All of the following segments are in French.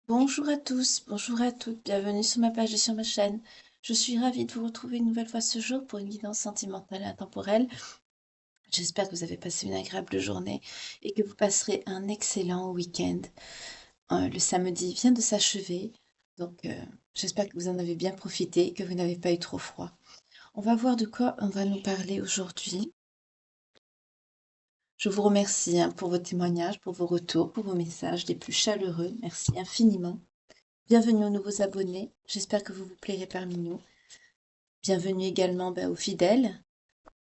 Bonjour à tous, bonjour à toutes, bienvenue sur ma page et sur ma chaîne. Je suis ravie de vous retrouver une nouvelle fois ce jour pour une guidance sentimentale et intemporelle. J'espère que vous avez passé une agréable journée et que vous passerez un excellent week-end. Le samedi vient de s'achever, donc j'espère que vous en avez bien profité et que vous n'avez pas eu trop froid. On va voir de quoi on va nous parler aujourd'hui. Je vous remercie pour vos témoignages, pour vos retours, pour vos messages les plus chaleureux. Merci infiniment. Bienvenue aux nouveaux abonnés, j'espère que vous vous plairez parmi nous. Bienvenue également aux fidèles,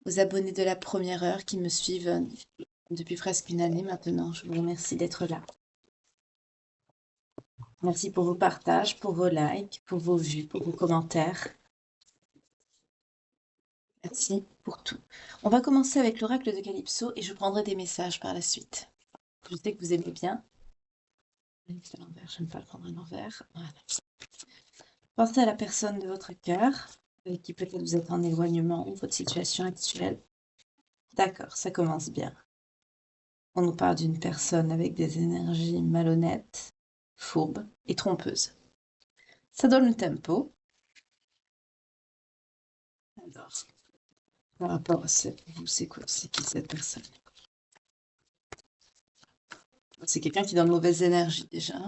aux abonnés de la première heure qui me suivent depuis presque une année maintenant. Je vous remercie d'être là. Merci pour vos partages, pour vos likes, pour vos vues, pour vos commentaires. Merci pour tout. On va commencer avec l'oracle de Calypso et je prendrai des messages par la suite. Je sais que vous aimez bien. Je n'aime pas le prendre à l'envers. Voilà. Pensez à la personne de votre cœur, avec qui peut-être vous êtes en éloignement ou votre situation actuelle. D'accord, ça commence bien. On nous parle d'une personne avec des énergies malhonnêtes, fourbes et trompeuses. Ça donne le tempo. Alors, par rapport à vous, c'est quoi? C'est qui cette personne? C'est quelqu'un qui est dans de mauvaises énergies déjà.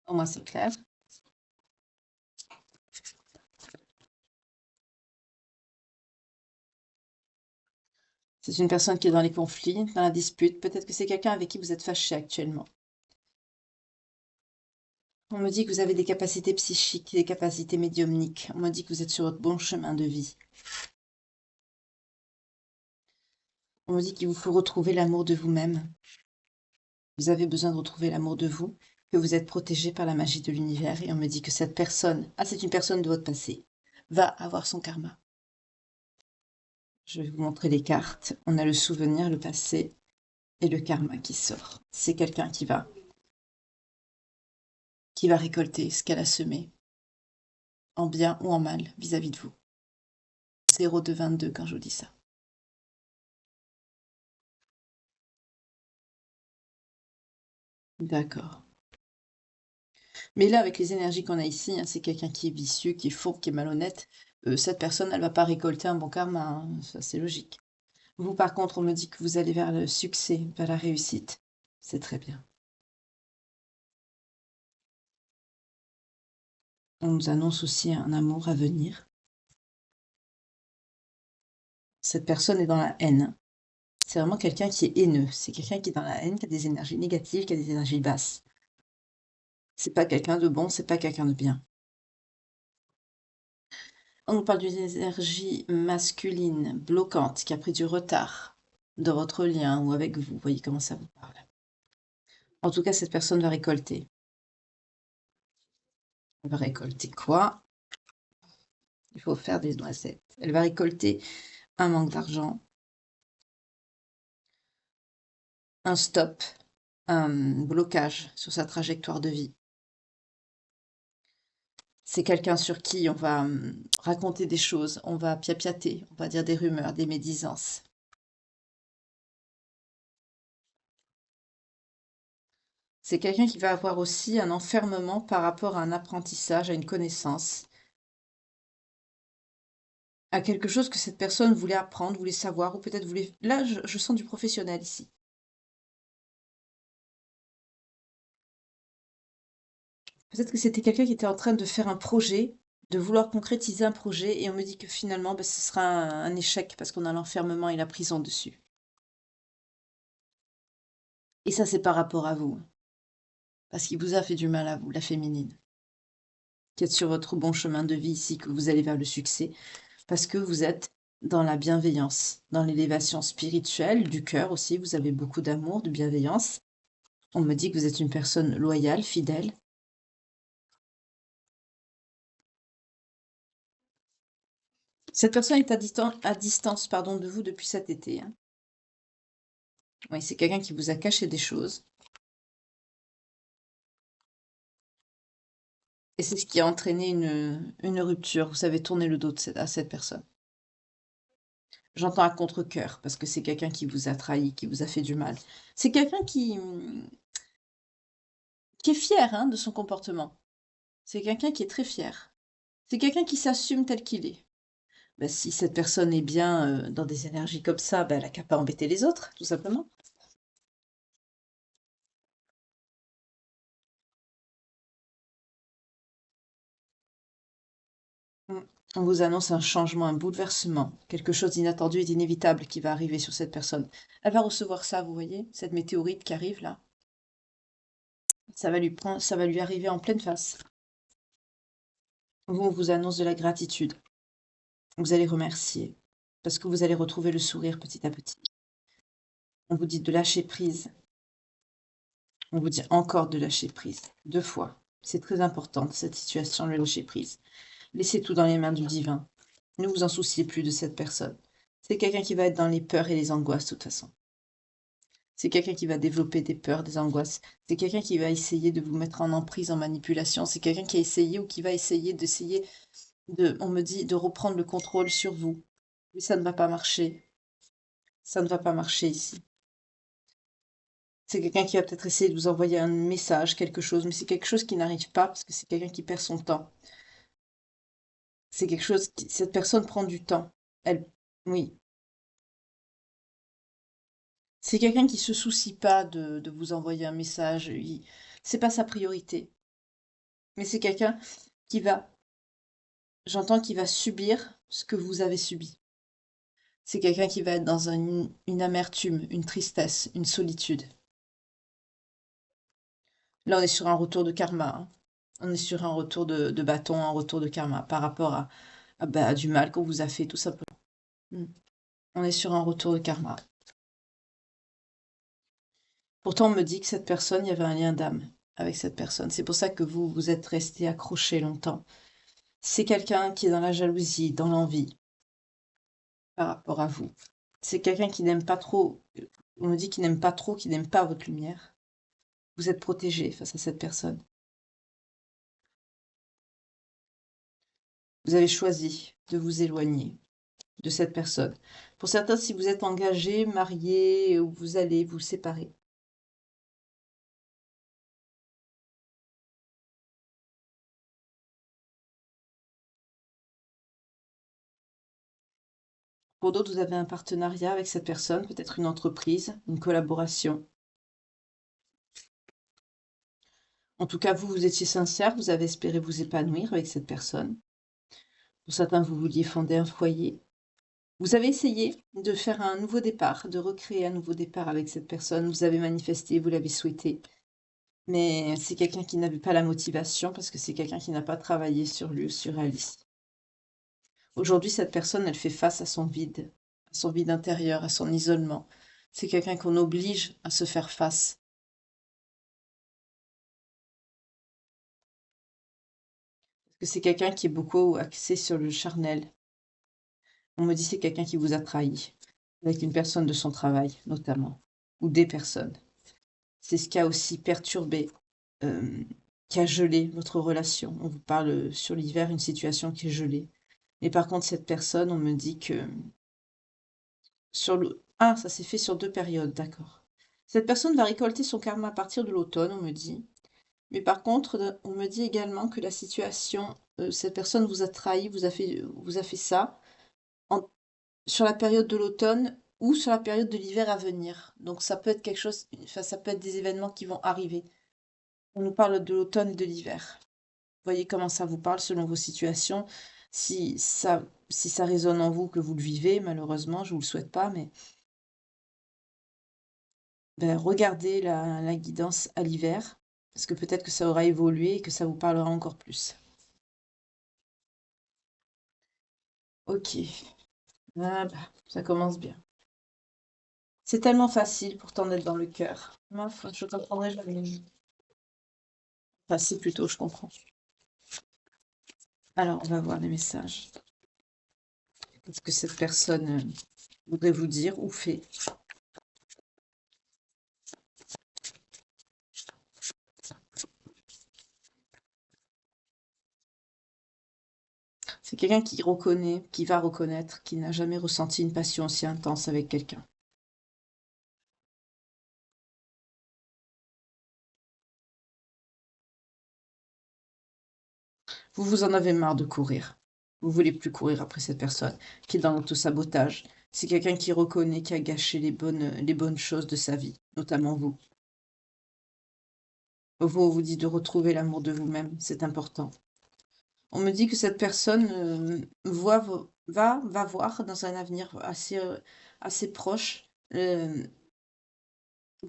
Au moins c'est clair. C'est une personne qui est dans les conflits, dans la dispute. Peut-être que c'est quelqu'un avec qui vous êtes fâché actuellement. On me dit que vous avez des capacités psychiques, des capacités médiumniques. On me dit que vous êtes sur votre bon chemin de vie. On me dit qu'il vous faut retrouver l'amour de vous-même. Vous avez besoin de retrouver l'amour de vous, que vous êtes protégé par la magie de l'univers. Et on me dit que cette personne, c'est une personne de votre passé, va avoir son karma. Je vais vous montrer les cartes. On a le souvenir, le passé et le karma qui sort. C'est quelqu'un qui va récolter ce qu'elle a semé, en bien ou en mal, vis-à-vis de vous. 0222 quand je vous dis ça. D'accord. Mais là, avec les énergies qu'on a ici, c'est quelqu'un qui est vicieux, qui est fourbe, qui est malhonnête. Cette personne, elle va pas récolter un bon karma, hein. Ça c'est logique. Vous, par contre, on me dit que vous allez vers le succès, vers la réussite. C'est très bien. On nous annonce aussi un amour à venir. Cette personne est dans la haine. C'est vraiment quelqu'un qui est haineux. C'est quelqu'un qui est dans la haine, qui a des énergies négatives, qui a des énergies basses. C'est pas quelqu'un de bon, c'est pas quelqu'un de bien. On nous parle d'une énergie masculine, bloquante, qui a pris du retard dans votre lien ou avec vous. Vous voyez comment ça vous parle. En tout cas, cette personne va récolter. Elle va récolter quoi? Il faut faire des noisettes. Elle va récolter un manque d'argent, un stop, un blocage sur sa trajectoire de vie. C'est quelqu'un sur qui on va raconter des choses, on va piapiater, on va dire des rumeurs, des médisances. C'est quelqu'un qui va avoir aussi un enfermement par rapport à un apprentissage, à une connaissance, à quelque chose que cette personne voulait apprendre, voulait savoir, ou peut-être voulait... Là, je sens du professionnel ici. Peut-être que c'était quelqu'un qui était en train de faire un projet, de vouloir concrétiser un projet, et on me dit que finalement, ce sera un échec parce qu'on a l'enfermement et la prison dessus. Et ça, c'est par rapport à vous, parce qu'il vous a fait du mal à vous, la féminine, qui êtes sur votre bon chemin de vie ici, que vous allez vers le succès, parce que vous êtes dans la bienveillance, dans l'élévation spirituelle, du cœur aussi, vous avez beaucoup d'amour, de bienveillance. On me dit que vous êtes une personne loyale, fidèle. Cette personne est à distance pardon, de vous depuis cet été. Hein. Oui, c'est quelqu'un qui vous a caché des choses. Et c'est ce qui a entraîné une rupture. Vous savez tourner le dos à cette personne. J'entends à contre-cœur, parce que c'est quelqu'un qui vous a trahi, qui vous a fait du mal. C'est quelqu'un qui qui est fier hein, de son comportement. C'est quelqu'un qui est très fier. C'est quelqu'un qui s'assume tel qu'il est. Ben, si cette personne est bien dans des énergies comme ça, ben, elle n'a qu'à pas embêter les autres, tout simplement. Mm. On vous annonce un changement, un bouleversement, quelque chose d'inattendu et d'inévitable qui va arriver sur cette personne. Elle va recevoir ça, vous voyez, cette météorite qui arrive là. Ça va lui arriver en pleine face. Vous, on vous annonce de la gratitude. Vous allez remercier parce que vous allez retrouver le sourire petit à petit. On vous dit de lâcher prise. On vous dit encore de lâcher prise. 2 fois. C'est très important cette situation, le lâcher prise. Laissez tout dans les mains du divin. Ne vous en souciez plus de cette personne. C'est quelqu'un qui va être dans les peurs et les angoisses de toute façon. C'est quelqu'un qui va développer des peurs, des angoisses. C'est quelqu'un qui va essayer de vous mettre en emprise, en manipulation. C'est quelqu'un qui a essayé ou qui va essayer on me dit, de reprendre le contrôle sur vous. Mais ça ne va pas marcher. Ça ne va pas marcher ici. C'est quelqu'un qui va peut-être essayer de vous envoyer un message, quelque chose, mais c'est quelque chose qui n'arrive pas parce que c'est quelqu'un qui perd son temps. C'est quelque chose qui, cette personne prend du temps. Elle, oui. C'est quelqu'un qui se soucie pas de vous envoyer un message. C'est pas sa priorité. Mais c'est quelqu'un qui va, j'entends qu'il va subir ce que vous avez subi. C'est quelqu'un qui va être dans une amertume, une tristesse, une solitude. Là, on est sur un retour de karma, hein. On est sur un retour de bâton, un retour de karma par rapport à du mal qu'on vous a fait, tout simplement. Mm. On est sur un retour de karma. Pourtant, on me dit que cette personne, il y avait un lien d'âme avec cette personne. C'est pour ça que vous êtes resté accroché longtemps. C'est quelqu'un qui est dans la jalousie, dans l'envie par rapport à vous. C'est quelqu'un qui n'aime pas trop, on me dit qu'il n'aime pas trop, qu'il n'aime pas votre lumière. Vous êtes protégé face à cette personne. Vous avez choisi de vous éloigner de cette personne. Pour certains, si vous êtes engagé, marié, ou vous allez vous séparer. Pour d'autres, vous avez un partenariat avec cette personne, peut-être une entreprise, une collaboration. En tout cas, vous, vous étiez sincère, vous avez espéré vous épanouir avec cette personne. Pour certains, vous vouliez fonder un foyer. Vous avez essayé de faire un nouveau départ, de recréer un nouveau départ avec cette personne. Vous avez manifesté, vous l'avez souhaité. Mais c'est quelqu'un qui n'avait pas la motivation parce que c'est quelqu'un qui n'a pas travaillé sur lui ou sur elle. Aujourd'hui, cette personne, elle fait face à son vide intérieur, à son isolement. C'est quelqu'un qu'on oblige à se faire face. Parce que c'est quelqu'un qui est beaucoup axé sur le charnel. On me dit c'est quelqu'un qui vous a trahi, avec une personne de son travail, notamment, ou des personnes. C'est ce qui a aussi perturbé, euh, qui a gelé votre relation. On vous parle sur l'hiver, une situation qui est gelée. Mais par contre, cette personne, on me dit que Ah, ça s'est fait sur 2 périodes, d'accord. Cette personne va récolter son karma à partir de l'automne, on me dit. Mais par contre, on me dit également que la situation, cette personne vous a trahi, vous a fait ça en sur la période de l'automne ou sur la période de l'hiver à venir. Donc ça peut être quelque chose, enfin ça peut être des événements qui vont arriver. On nous parle de l'automne et de l'hiver. Voyez comment ça vous parle selon vos situations. Si ça résonne en vous, que vous le vivez, malheureusement, je vous le souhaite pas, mais ben, regardez la guidance à l'hiver, parce que peut-être que ça aura évolué et que ça vous parlera encore plus. Ok, ah bah, ça commence bien. C'est tellement facile pourtant d'être dans le cœur. Moi, je comprendrais jamais. Enfin, c'est plutôt, je comprends. Alors, on va voir les messages. Qu'est-ce que cette personne voudrait vous dire ou fait? C'est quelqu'un qui reconnaît, qui va reconnaître, qui n'a jamais ressenti une passion aussi intense avec quelqu'un. Vous en avez marre de courir. Vous voulez plus courir après cette personne qui est dans l'autosabotage. C'est quelqu'un qui reconnaît, qui a gâché les bonnes choses de sa vie, notamment vous. Vous, on vous dit de retrouver l'amour de vous-même, c'est important. On me dit que cette personne va voir dans un avenir assez proche, va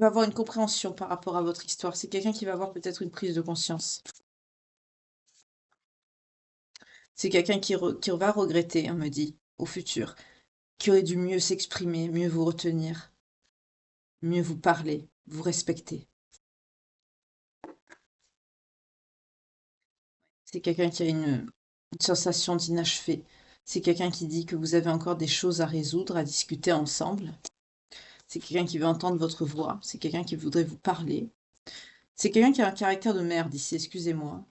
avoir une compréhension par rapport à votre histoire. C'est quelqu'un qui va avoir peut-être une prise de conscience. C'est quelqu'un qui va regretter, on me dit, au futur, qui aurait dû mieux s'exprimer, mieux vous retenir, mieux vous parler, vous respecter. C'est quelqu'un qui a une sensation d'inachevé. C'est quelqu'un qui dit que vous avez encore des choses à résoudre, à discuter ensemble. C'est quelqu'un qui veut entendre votre voix. C'est quelqu'un qui voudrait vous parler. C'est quelqu'un qui a un caractère de merde ici, excusez-moi.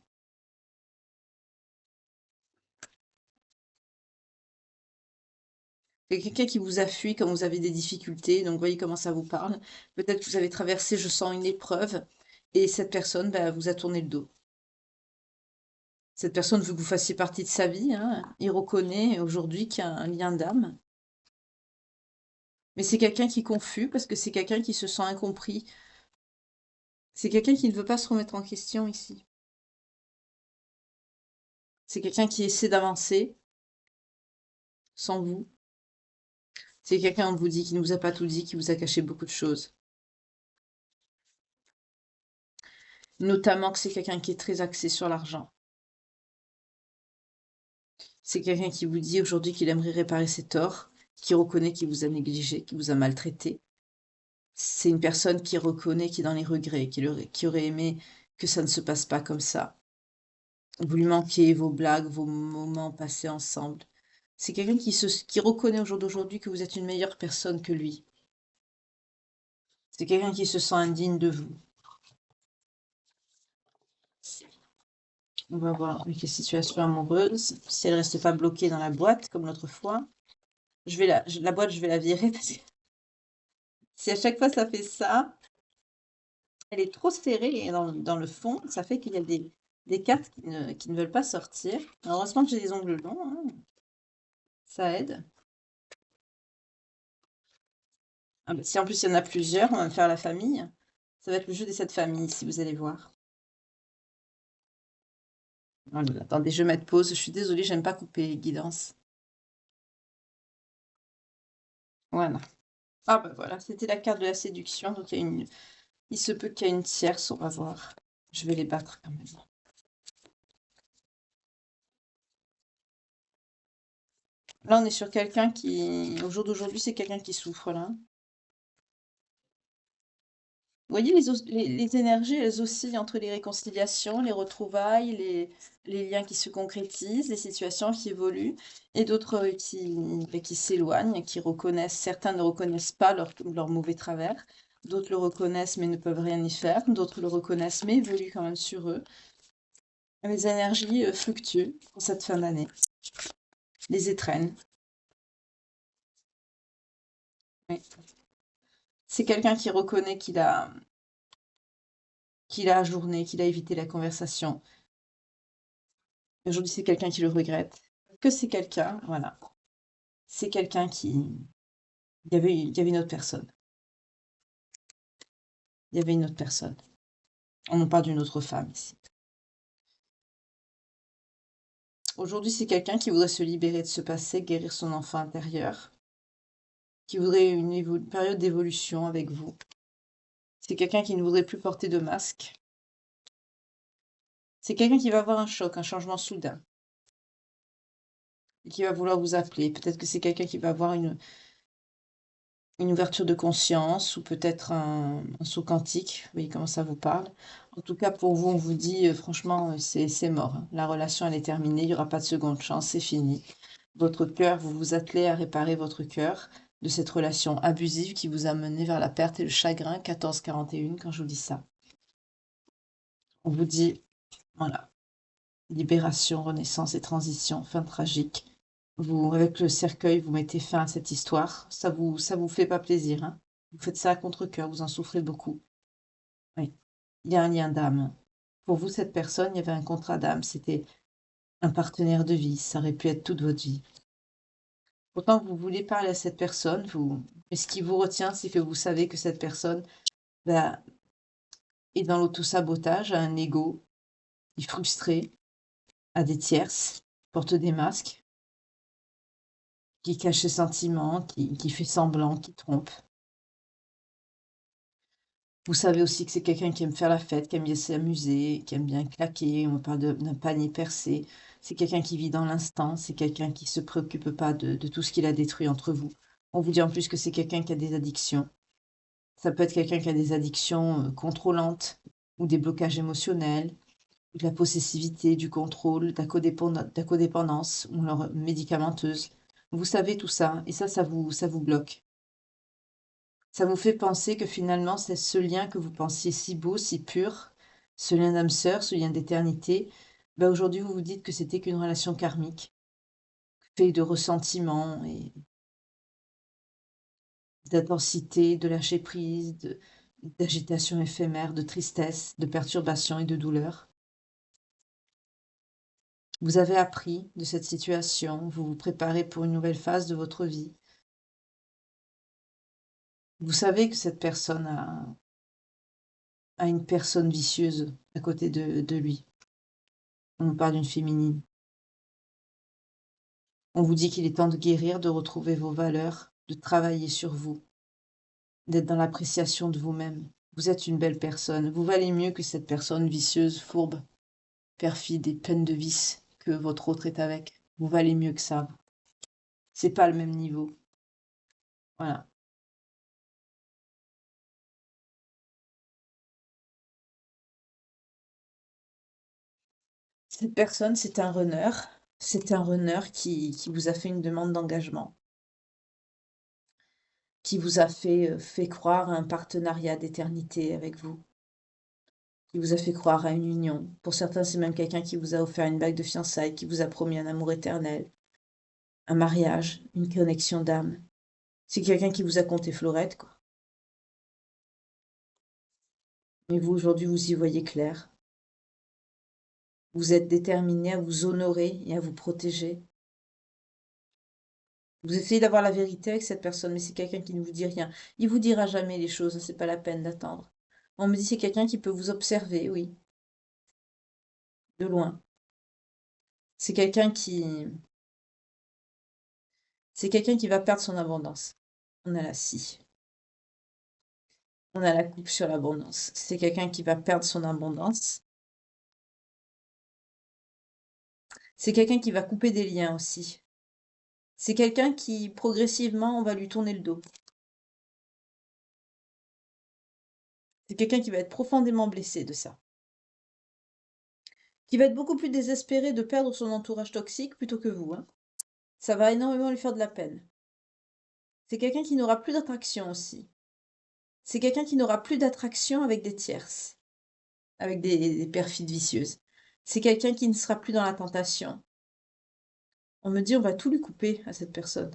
C'est quelqu'un qui vous a fui quand vous avez des difficultés. Donc, voyez comment ça vous parle. Peut-être que vous avez traversé, je sens, une épreuve. Et cette personne vous a tourné le dos. Cette personne veut que vous fassiez partie de sa vie, hein. Il reconnaît aujourd'hui qu'il y a un lien d'âme. Mais c'est quelqu'un qui est confus parce que c'est quelqu'un qui se sent incompris. C'est quelqu'un qui ne veut pas se remettre en question ici. C'est quelqu'un qui essaie d'avancer sans vous. C'est quelqu'un, on vous dit, qui ne vous a pas tout dit, qui vous a caché beaucoup de choses. Notamment que c'est quelqu'un qui est très axé sur l'argent. C'est quelqu'un qui vous dit aujourd'hui qu'il aimerait réparer ses torts, qui reconnaît qu'il vous a négligé, qu'il vous a maltraité. C'est une personne qui reconnaît qui est dans les regrets, qui aurait aimé que ça ne se passe pas comme ça. Vous lui manquez vos blagues, vos moments passés ensemble. C'est quelqu'un qui reconnaît au jour d'aujourd'hui que vous êtes une meilleure personne que lui. C'est quelqu'un qui se sent indigne de vous. On va voir avec les situations amoureuses, si elle ne reste pas bloquée dans la boîte comme l'autre fois. La boîte, je vais la virer parce que si à chaque fois ça fait ça, elle est trop serrée dans le fond. Ça fait qu'il y a des cartes qui ne veulent pas sortir. Heureusement que j'ai des ongles longs, hein. Ça aide. Ah bah, si en plus il y en a plusieurs, on va me faire la famille. Ça va être le jeu des 7 familles, si vous allez voir. Voilà, attendez, je vais mettre pause. Je suis désolée, j'aime pas couper les guidances. Voilà. Ah bah voilà, c'était la carte de la séduction. Donc il se peut qu'il y ait une tierce, on va voir. Je vais les battre quand même. Là, on est sur quelqu'un qui, au jour d'aujourd'hui, c'est quelqu'un qui souffre là. Vous voyez, les énergies, elles oscillent entre les réconciliations, les retrouvailles, les liens qui se concrétisent, les situations qui évoluent, et d'autres qui s'éloignent, qui reconnaissent, certains ne reconnaissent pas leur mauvais travers, d'autres le reconnaissent mais ne peuvent rien y faire, d'autres le reconnaissent mais évoluent quand même sur eux. Les énergies fluctuent pour cette fin d'année, les étrennes. Oui. C'est quelqu'un qui reconnaît qu'il a ajourné, qu'il a évité la conversation. Aujourd'hui, c'est quelqu'un qui le regrette. Que c'est quelqu'un, voilà. C'est quelqu'un qui... il y avait une autre personne. Il y avait une autre personne. On nous parle d'une autre femme ici. Aujourd'hui, c'est quelqu'un qui voudrait se libérer de ce passé, guérir son enfant intérieur, qui voudrait une période d'évolution avec vous. C'est quelqu'un qui ne voudrait plus porter de masque. C'est quelqu'un qui va avoir un choc, un changement soudain, et qui va vouloir vous appeler. Peut-être que c'est quelqu'un qui va avoir une ouverture de conscience ou peut-être un saut quantique. Vous voyez comment ça vous parle. En tout cas, pour vous, on vous dit, franchement, c'est mort, hein. La relation, elle est terminée. Il n'y aura pas de seconde chance. C'est fini. Votre cœur, vous vous attelez à réparer votre cœur de cette relation abusive qui vous a mené vers la perte et le chagrin. 1441, quand je vous dis ça. On vous dit, voilà, libération, renaissance et transition, fin tragique. Vous, avec le cercueil, vous mettez fin à cette histoire. Ça vous fait pas plaisir, hein. Vous faites ça à contre-cœur, vous en souffrez beaucoup. Oui, il y a un lien d'âme. Pour vous, cette personne, il y avait un contrat d'âme. C'était un partenaire de vie, ça aurait pu être toute votre vie. Pourtant, vous voulez parler à cette personne, mais ce qui vous retient, c'est que vous savez que cette personne, bah, est dans l'auto-sabotage, a un ego, est frustré, a des tierces, porte des masques, qui cache ses sentiments, qui fait semblant, qui trompe. Vous savez aussi que c'est quelqu'un qui aime faire la fête, qui aime bien s'amuser, qui aime bien claquer. On parle d'un panier percé. C'est quelqu'un qui vit dans l'instant. C'est quelqu'un qui se préoccupe pas de tout ce qu'il a détruit entre vous. On vous dit en plus que c'est quelqu'un qui a des addictions. Ça peut être quelqu'un qui a des addictions contrôlantes ou des blocages émotionnels, ou de la possessivité, du contrôle, de la codépendance ou leur médicamenteuse. Vous savez tout ça et ça vous bloque. Ça vous fait penser que finalement, c'est ce lien que vous pensiez si beau, si pur, ce lien d'âme sœur, ce lien d'éternité, bah aujourd'hui vous vous dites que c'était qu'une relation karmique, faite de ressentiment et d'intensité, de lâcher prise, d'agitation éphémère, de tristesse, de perturbation et de douleur. Vous avez appris de cette situation, vous vous préparez pour une nouvelle phase de votre vie. Vous savez que cette personne a une personne vicieuse à côté de lui. On parle d'une féminine. On vous dit qu'il est temps de guérir, de retrouver vos valeurs, de travailler sur vous, d'être dans l'appréciation de vous-même. Vous êtes une belle personne. Vous valez mieux que cette personne vicieuse, fourbe, perfide et pleine de vices que votre autre est avec. Vous valez mieux que ça. C'est pas le même niveau. Voilà. Cette personne, c'est un runner. C'est un runner qui vous a fait une demande d'engagement, qui vous a fait croire à un partenariat d'éternité avec vous, qui vous a fait croire à une union. Pour certains, c'est même quelqu'un qui vous a offert une bague de fiançailles, qui vous a promis un amour éternel, un mariage, une connexion d'âme. C'est quelqu'un qui vous a conté Florette, quoi. Mais vous, aujourd'hui, vous y voyez clair. Vous êtes déterminé à vous honorer et à vous protéger. Vous essayez d'avoir la vérité avec cette personne, mais c'est quelqu'un qui ne vous dit rien. Il vous dira jamais les choses, c'est pas la peine d'attendre. On me dit c'est quelqu'un qui peut vous observer, oui, de loin. C'est quelqu'un qui, c'est quelqu'un qui va perdre son abondance. On a la scie. On a la coupe sur l'abondance. C'est quelqu'un qui va perdre son abondance. C'est quelqu'un qui va couper des liens aussi. C'est quelqu'un qui, progressivement, on va lui tourner le dos. C'est quelqu'un qui va être profondément blessé de ça. Qui va être beaucoup plus désespéré de perdre son entourage toxique plutôt que vous, hein. Ça va énormément lui faire de la peine. C'est quelqu'un qui n'aura plus d'attraction aussi. C'est quelqu'un qui n'aura plus d'attraction avec des tierces, avec des perfides vicieuses. C'est quelqu'un qui ne sera plus dans la tentation. On me dit on va tout lui couper à cette personne.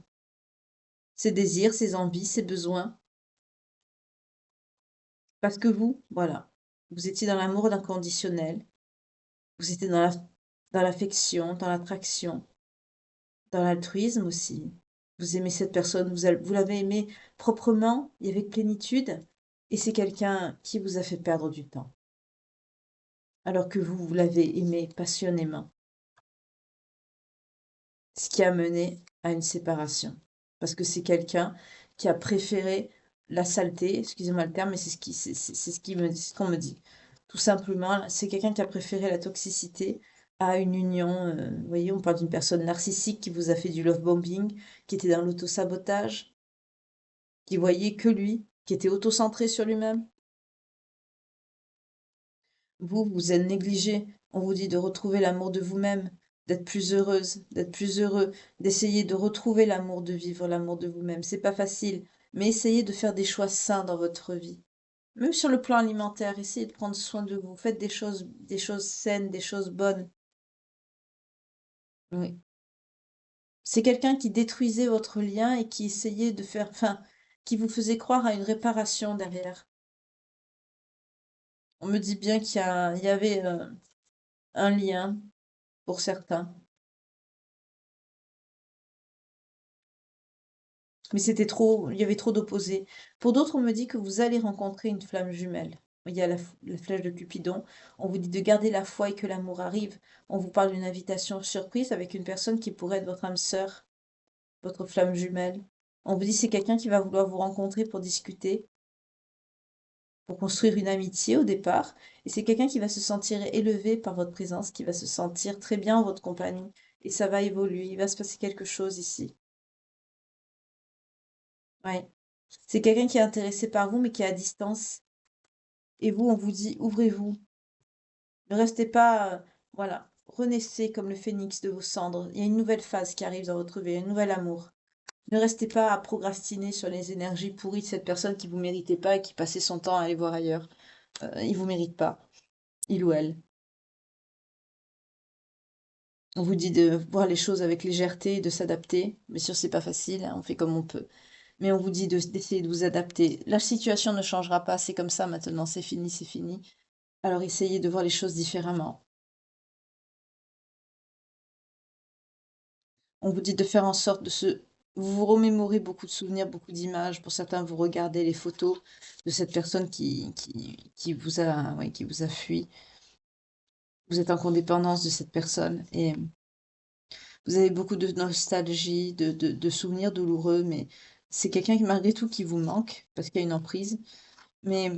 Ses désirs, ses envies, ses besoins. Parce que vous, voilà, vous étiez dans l'amour inconditionnel. Vous étiez dans l'affection, dans l'attraction, dans l'altruisme aussi. Vous aimez cette personne, vous l'avez aimée proprement et avec plénitude. Et c'est quelqu'un qui vous a fait perdre du temps. Alors que vous, vous l'avez aimé passionnément. Ce qui a mené à une séparation. Parce que c'est quelqu'un qui a préféré la saleté, excusez-moi le terme, mais c'est ce qu'on me dit. Tout simplement, c'est quelqu'un qui a préféré la toxicité à une union. Vous voyez, on parle d'une personne narcissique qui vous a fait du love bombing, qui était dans l'autosabotage, qui voyait que lui, qui était autocentré sur lui-même. Vous, vous êtes négligé. On vous dit de retrouver l'amour de vous-même, d'être plus heureuse, d'être plus heureux, d'essayer de retrouver l'amour de vivre, l'amour de vous-même. C'est pas facile, mais essayez de faire des choix sains dans votre vie. Même sur le plan alimentaire, essayez de prendre soin de vous. Faites des choses saines, des choses bonnes. Oui. C'est quelqu'un qui détruisait votre lien et qui essayait de faire, enfin, qui vous faisait croire à une réparation derrière. On me dit bien il y avait un lien pour certains. Mais il y avait trop d'opposés. Pour d'autres, on me dit que vous allez rencontrer une flamme jumelle. Il y a la flèche de Cupidon. On vous dit de garder la foi et que l'amour arrive. On vous parle d'une invitation surprise avec une personne qui pourrait être votre âme sœur, votre flamme jumelle. On vous dit c'est quelqu'un qui va vouloir vous rencontrer pour discuter, pour construire une amitié au départ. Et c'est quelqu'un qui va se sentir élevé par votre présence, qui va se sentir très bien en votre compagnie. Et ça va évoluer. Il va se passer quelque chose ici. Ouais. C'est quelqu'un qui est intéressé par vous, mais qui est à distance. Et vous, on vous dit, ouvrez-vous. Ne restez pas, voilà, renaissez comme le phénix de vos cendres. Il y a une nouvelle phase qui arrive dans votre vie, un nouvel amour. Ne restez pas à procrastiner sur les énergies pourries de cette personne qui vous méritait pas et qui passait son temps à aller voir ailleurs. Il vous mérite pas, il ou elle. On vous dit de voir les choses avec légèreté, de s'adapter. Bien sûr, c'est pas facile, hein, on fait comme on peut. Mais on vous dit d'essayer de vous adapter. La situation ne changera pas, c'est comme ça maintenant, c'est fini, c'est fini. Alors essayez de voir les choses différemment. On vous dit de faire en sorte de se... Vous vous remémorez beaucoup de souvenirs, beaucoup d'images. Pour certains, vous regardez les photos de cette personne qui vous a, ouais, qui vous a fui. Vous êtes en codépendance de cette personne et vous avez beaucoup de nostalgie, de souvenirs douloureux, mais c'est quelqu'un qui, malgré tout, qui vous manque parce qu'il y a une emprise. Mais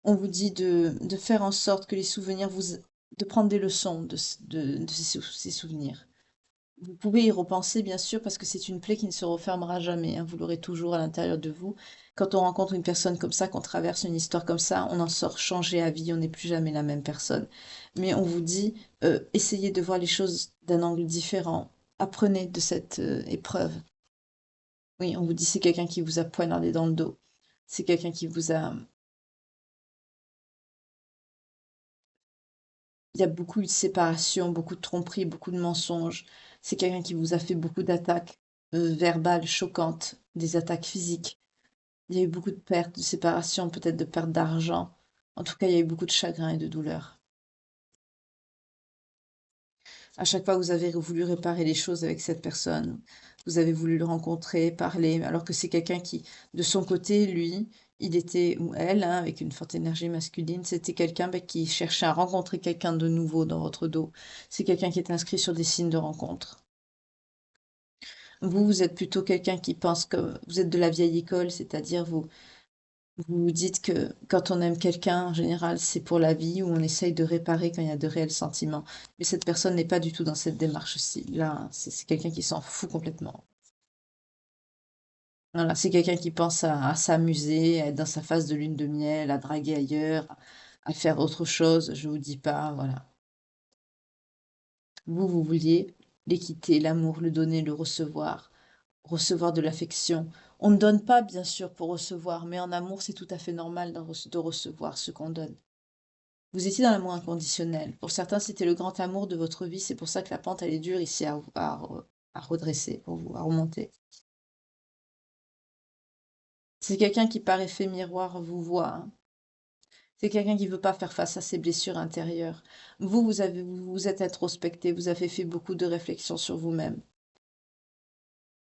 on vous dit de faire en sorte que les souvenirs vous... de prendre des leçons de ces souvenirs. Vous pouvez y repenser, bien sûr, parce que c'est une plaie qui ne se refermera jamais, hein, vous l'aurez toujours à l'intérieur de vous. Quand on rencontre une personne comme ça, qu'on traverse une histoire comme ça, on en sort changé à vie, on n'est plus jamais la même personne. Mais on vous dit, essayez de voir les choses d'un angle différent. Apprenez de cette épreuve. Oui, on vous dit, c'est quelqu'un qui vous a poignardé dans le dos. C'est quelqu'un qui vous a... Il y a beaucoup de séparation, beaucoup de tromperies, beaucoup de mensonges. C'est quelqu'un qui vous a fait beaucoup d'attaques verbales choquantes, des attaques physiques. Il y a eu beaucoup de pertes, de séparation, peut-être de pertes d'argent. En tout cas, il y a eu beaucoup de chagrin et de douleur. À chaque fois, vous avez voulu réparer les choses avec cette personne. Vous avez voulu le rencontrer, parler, alors que c'est quelqu'un qui, de son côté, lui, il était, ou elle, hein, avec une forte énergie masculine, c'était quelqu'un qui cherchait à rencontrer quelqu'un de nouveau dans votre dos. C'est quelqu'un qui est inscrit sur des signes de rencontre. Vous, vous êtes plutôt quelqu'un qui pense que vous êtes de la vieille école, c'est-à-dire vous vous dites que quand on aime quelqu'un, en général, c'est pour la vie, ou on essaye de réparer quand il y a de réels sentiments. Mais cette personne n'est pas du tout dans cette démarche-ci. Là, c'est quelqu'un qui s'en fout complètement. Voilà, c'est quelqu'un qui pense à s'amuser, à être dans sa phase de lune de miel, à draguer ailleurs, à faire autre chose. Je vous dis pas, voilà. Vous, vous vouliez l'équité, l'amour, le donner, le recevoir, recevoir de l'affection. On ne donne pas, bien sûr, pour recevoir, mais en amour, c'est tout à fait normal de recevoir ce qu'on donne. Vous étiez dans l'amour inconditionnel. Pour certains, c'était le grand amour de votre vie. C'est pour ça que la pente, elle est dure ici à redresser pour vous, à remonter. C'est quelqu'un qui, par effet miroir, vous voit, hein. C'est quelqu'un qui ne veut pas faire face à ses blessures intérieures. Vous vous êtes introspecté, vous avez fait beaucoup de réflexions sur vous-même.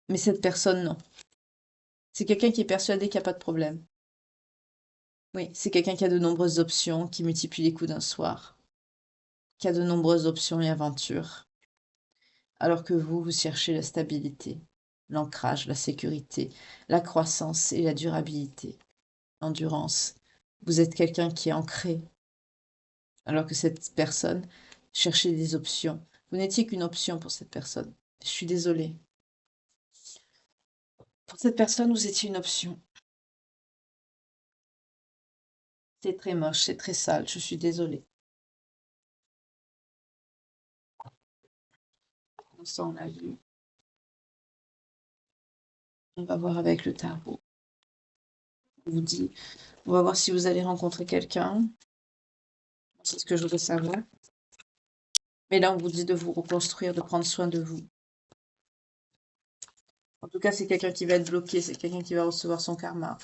Mais cette personne, non. C'est quelqu'un qui est persuadé qu'il n'y a pas de problème. Oui, c'est quelqu'un qui a de nombreuses options, qui multiplie les coups d'un soir, qui a de nombreuses options et aventures. Alors que vous cherchez la stabilité, l'ancrage, la sécurité, la croissance et la durabilité, l'endurance. Vous êtes quelqu'un qui est ancré, alors que cette personne cherchait des options. Vous n'étiez qu'une option pour cette personne. Je suis désolée. Pour cette personne, vous étiez une option. C'est très moche, c'est très sale, je suis désolée. Ça, on l'a vu. On va voir avec le tarot. On vous dit, on va voir si vous allez rencontrer quelqu'un. C'est ce que je voudrais savoir. Mais là, on vous dit de vous reconstruire, de prendre soin de vous. En tout cas, c'est quelqu'un qui va être bloqué, c'est quelqu'un qui va recevoir son karma.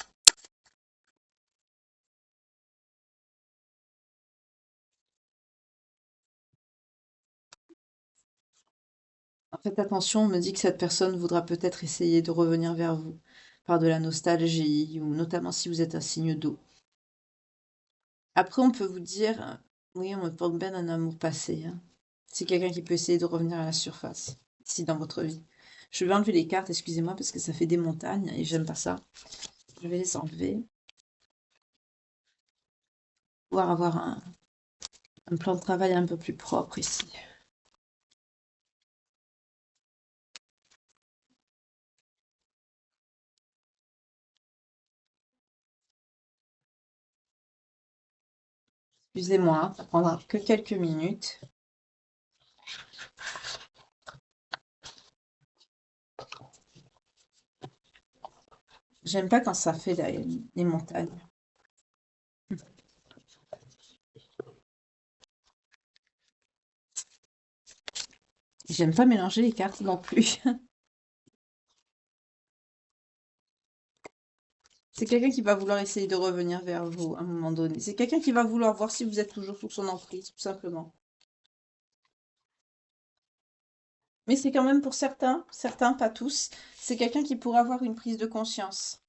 Faites attention, on me dit que cette personne voudra peut-être essayer de revenir vers vous. par de la nostalgie, ou notamment si vous êtes un signe d'eau. Après, on peut vous dire, oui, on me parle bien d'un amour passé, hein. C'est quelqu'un qui peut essayer de revenir à la surface, ici dans votre vie. Je vais enlever les cartes, excusez-moi, parce que ça fait des montagnes et j'aime pas ça. Je vais les enlever. Pouvoir avoir un plan de travail un peu plus propre ici. Excusez-moi, ça prendra que quelques minutes. J'aime pas quand ça fait les montagnes. J'aime pas mélanger les cartes non plus. C'est quelqu'un qui va vouloir essayer de revenir vers vous à un moment donné. C'est quelqu'un qui va vouloir voir si vous êtes toujours sous son emprise, tout simplement. Mais c'est quand même pour certains, pas tous, c'est quelqu'un qui pourrait avoir une prise de conscience.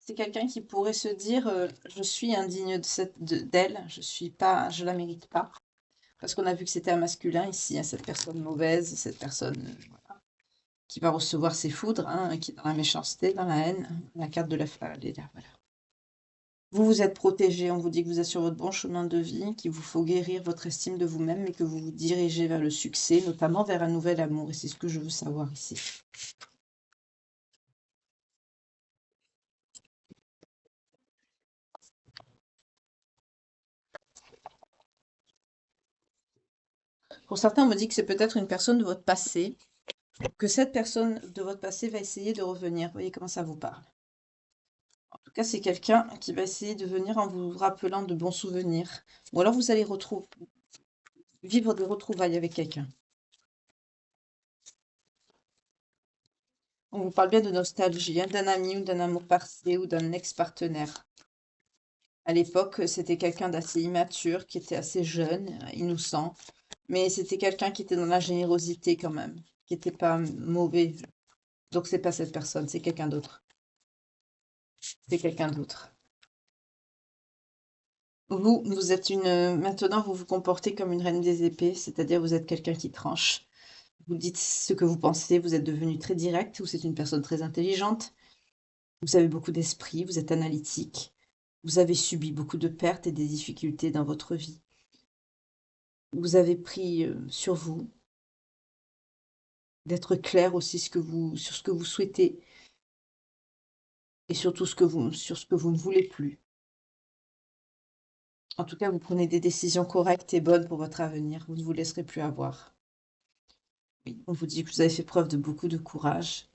C'est quelqu'un qui pourrait se dire je suis indigne d'elle, je suis pas, je la mérite pas. Parce qu'on a vu que c'était un masculin ici, hein, cette personne mauvaise, cette personne voilà, qui va recevoir ses foudres, hein, qui est dans la méchanceté, dans la haine, la carte de la flamme. Voilà. Vous vous êtes protégé, on vous dit que vous êtes sur votre bon chemin de vie, qu'il vous faut guérir votre estime de vous-même et que vous vous dirigez vers le succès, notamment vers un nouvel amour. Et c'est ce que je veux savoir ici. Pour certains, on me dit que c'est peut-être une personne de votre passé, que cette personne de votre passé va essayer de revenir. Vous voyez comment ça vous parle. En tout cas, c'est quelqu'un qui va essayer de venir en vous rappelant de bons souvenirs. Ou alors vous allez vivre des retrouvailles avec quelqu'un. On vous parle bien de nostalgie, hein, d'un ami ou d'un amour passé ou d'un ex-partenaire. À l'époque, c'était quelqu'un d'assez immature, qui était assez jeune, innocent, mais c'était quelqu'un qui était dans la générosité quand même, qui n'était pas mauvais. Donc c'est pas cette personne, c'est quelqu'un d'autre. C'est quelqu'un d'autre. Vous êtes maintenant, vous vous comportez comme une reine des épées, c'est-à-dire vous êtes quelqu'un qui tranche. Vous dites ce que vous pensez, vous êtes devenu très direct, vous êtes une personne très intelligente, vous avez beaucoup d'esprit, vous êtes analytique, vous avez subi beaucoup de pertes et des difficultés dans votre vie. Vous avez pris sur vous d'être clair aussi sur ce que vous souhaitez et surtout sur ce que vous ne voulez plus. En tout cas, vous prenez des décisions correctes et bonnes pour votre avenir. Vous ne vous laisserez plus avoir. Oui, on vous dit que vous avez fait preuve de beaucoup de courage.